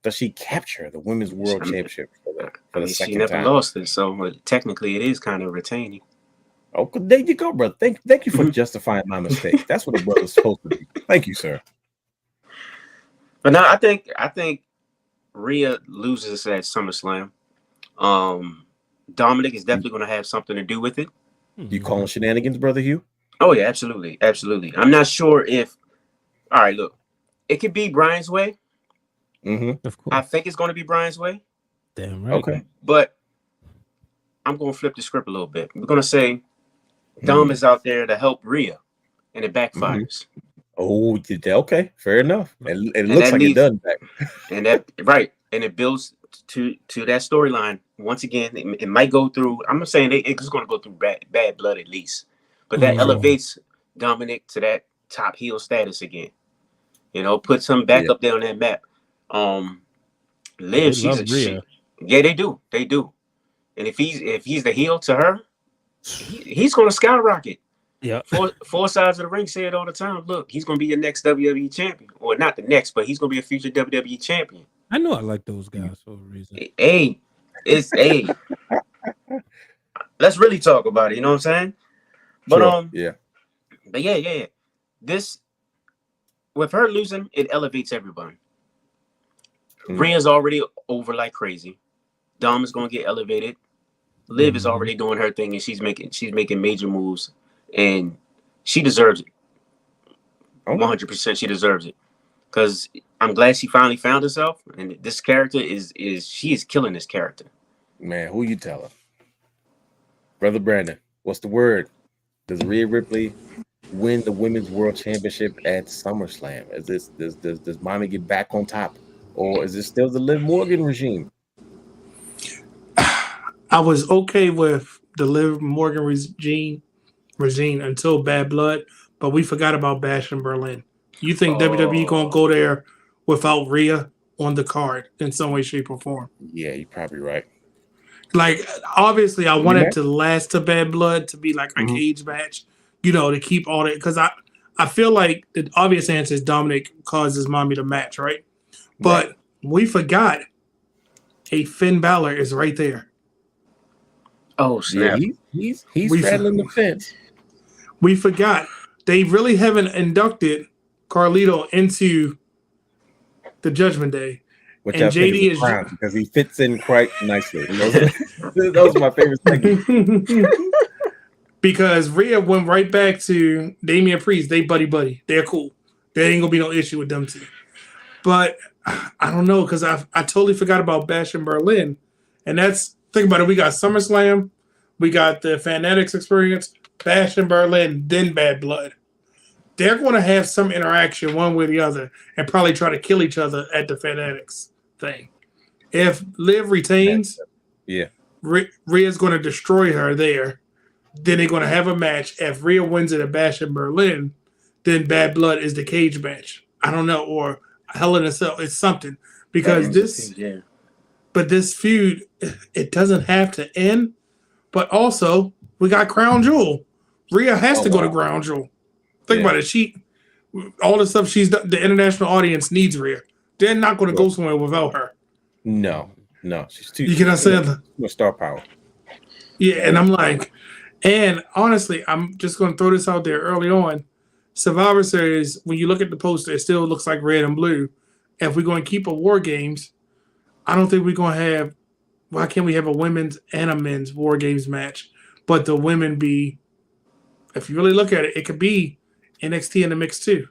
does she capture the Women's World Championship for the second she never time? lost it, so technically it is kind of retaining. Oh, there you go, brother. Thank you for justifying my mistake. That's what a brother's supposed to be. Thank you, sir. But no, I think Rhea loses at SummerSlam. Dominic is definitely going to have something to do with it. You calling shenanigans, Brother Hugh? Oh yeah, absolutely. I'm not sure if. All right, look, it could be Brian's way. Of course. I think it's going to be Brian's way. Damn right. Okay, but I'm going to flip the script a little bit. We're going to say Dom is out there to help Rhea, and it backfires. Oh, okay, fair enough. It looks like it does back. And that right, and it builds to that storyline. Once again, it might go through. I'm not saying it's going to go through bad blood at least, but that elevates Dominic to that top heel status again. You know, puts him back up there on that map. Liv, they do. And if he's the heel to her, he's going to skyrocket. Yeah. Four sides of the ring say it all the time. Look, he's going to be your next WWE champion, or not the next, but he's going to be a future WWE champion. I know I like those guys for a reason. Hey, let's really talk about it. You know what I'm saying? But But yeah. This, with her losing, it elevates everybody. Rhea's already over like crazy. Dom is going to get elevated. Liv is already doing her thing, and she's making major moves, and she deserves it. 100%, she deserves it. Because I'm glad she finally found herself, and this character she is killing this character. Man, who you telling? Brother Brandon, what's the word? Does Rhea Ripley win the Women's World Championship at SummerSlam? Does Mommy get back on top, or is this still the Liv Morgan regime? I was okay with the Liv Morgan regime until Bad Blood, but we forgot about Bash in Berlin. You think WWE gonna go there without Rhea on the card in some way, shape, or form? Yeah, you're probably right. Like, obviously, I wanted to last to Bad Blood to be like a cage match, you know, to keep all that, because I feel like the obvious answer is Dominic causes Mommy to match, right? But we forgot a Finn Balor is right there. Oh, snap. Yeah, he's straddling the fence. We forgot. They really haven't inducted Carlito into the Judgment Day. Which and JD is because he fits in quite nicely. Those are my favorite segments. Because Rhea went right back to Damian Priest. They buddy. They're cool. There ain't gonna be no issue with them two. But I don't know, because I totally forgot about Bash in Berlin. And think about it, we got SummerSlam, we got the Fanatics experience, Bash in Berlin, then Bad Blood. They're going to have some interaction one way or the other and probably try to kill each other at the Fanatics thing. If Liv retains, Rhea's going to destroy her there. Then they're going to have a match. If Rhea wins it at Bash in Berlin, then Bad Blood is the cage match. I don't know, or Hell in a Cell. It's something. Because this feud, it doesn't have to end. But also, we got Crown Jewel. Rhea has to go to Crown Jewel. Think about it. All the stuff she's done, the international audience needs Rhea. They're not going to go somewhere without her. No, she's too. You can understand no star power. Yeah, and I'm like, and honestly, I'm just going to throw this out there early on. Survivor Series, when you look at the poster, it still looks like red and blue. If we're going to keep a War Games, I don't think we're going to have. Why can't we have a women's and a men's War Games match? But the women be, if you really look at it, it could be NXT in the mix too.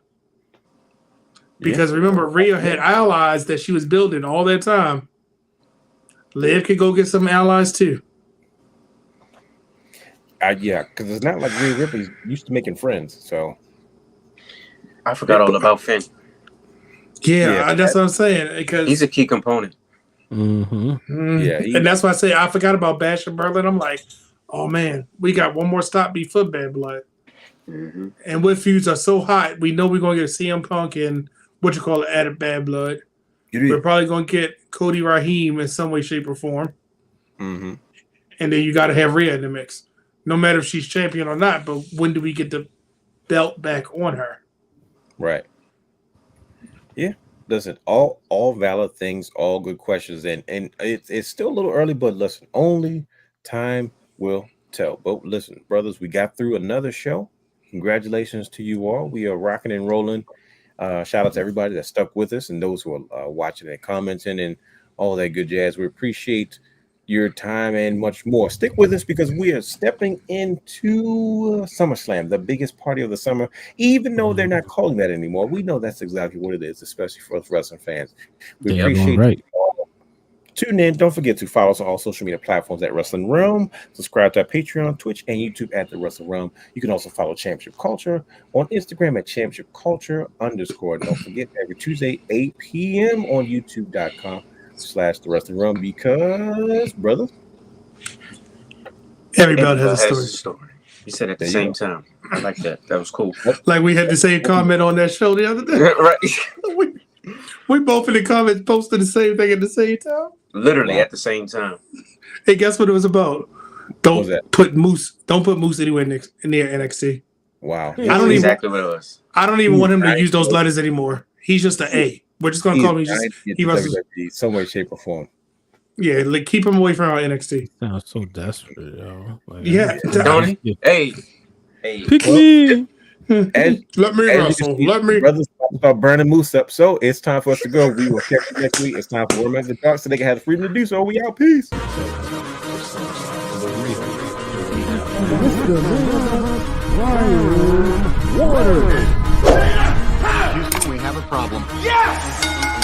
Because remember, Rhea had allies that she was building all that time. Liv could go get some allies too. Because it's not like Rhea Ripley's used to making friends. So I forgot all about Finn. Yeah, that's what I'm saying. Because he's a key component. Yeah, and that's why I say I forgot about Bash and Berlin. I'm like, oh man, we got one more stop before Bad Blood. And with feuds are so hot, we know we're gonna get CM Punk and added Bad Blood. We're probably gonna get Cody Raheem in some way, shape, or form. And then you got to have Rhea in the mix, no matter if she's champion or not. But when do we get the belt back on her? Right. Yeah. Listen, all valid things, all good questions, and it's still a little early, but listen, only time will tell. But listen, brothers, we got through another show. Congratulations to you all. We are rocking and rolling. Shout out to everybody that stuck with us and those who are watching and commenting and all that good jazz. We appreciate your time and much more. Stick with us because we are stepping into SummerSlam, the biggest party of the summer, even though they're not calling that anymore. We know that's exactly what it is, especially for us wrestling fans. We appreciate you all. Tune in. Don't forget to follow us on all social media platforms at Wrestling Realm. Subscribe to our Patreon, Twitch, and YouTube at The Wrestling Realm. You can also follow Championship Culture on Instagram at Championship Culture _. Don't forget every Tuesday, 8 p.m. on YouTube.com/The Wrestling Realm because, brother, everybody has a story. You said at the same time. I like that. That was cool. Like we had the same comment on that show the other day. Right. We both in the comments posted the same thing at the same time. Literally at the same time. Hey, guess what it was about? Don't put Moose anywhere near NXT. Wow. I don't exactly what it was. I don't even want him to use those letters anymore. He's just an A. We're just gonna call him. He wrestles some way, shape, or form. Yeah, like keep him away from our NXT. Sounds so desperate, yo. Like, yeah, Tony. Hey, pick me. Let me wrestle. Let me. Brothers about burning Moose up. So it's time for us to go. We will catch you next week. It's time for Women in the Dark so they can have the freedom to do so. We out. Peace. Houston, we have a problem. Yes!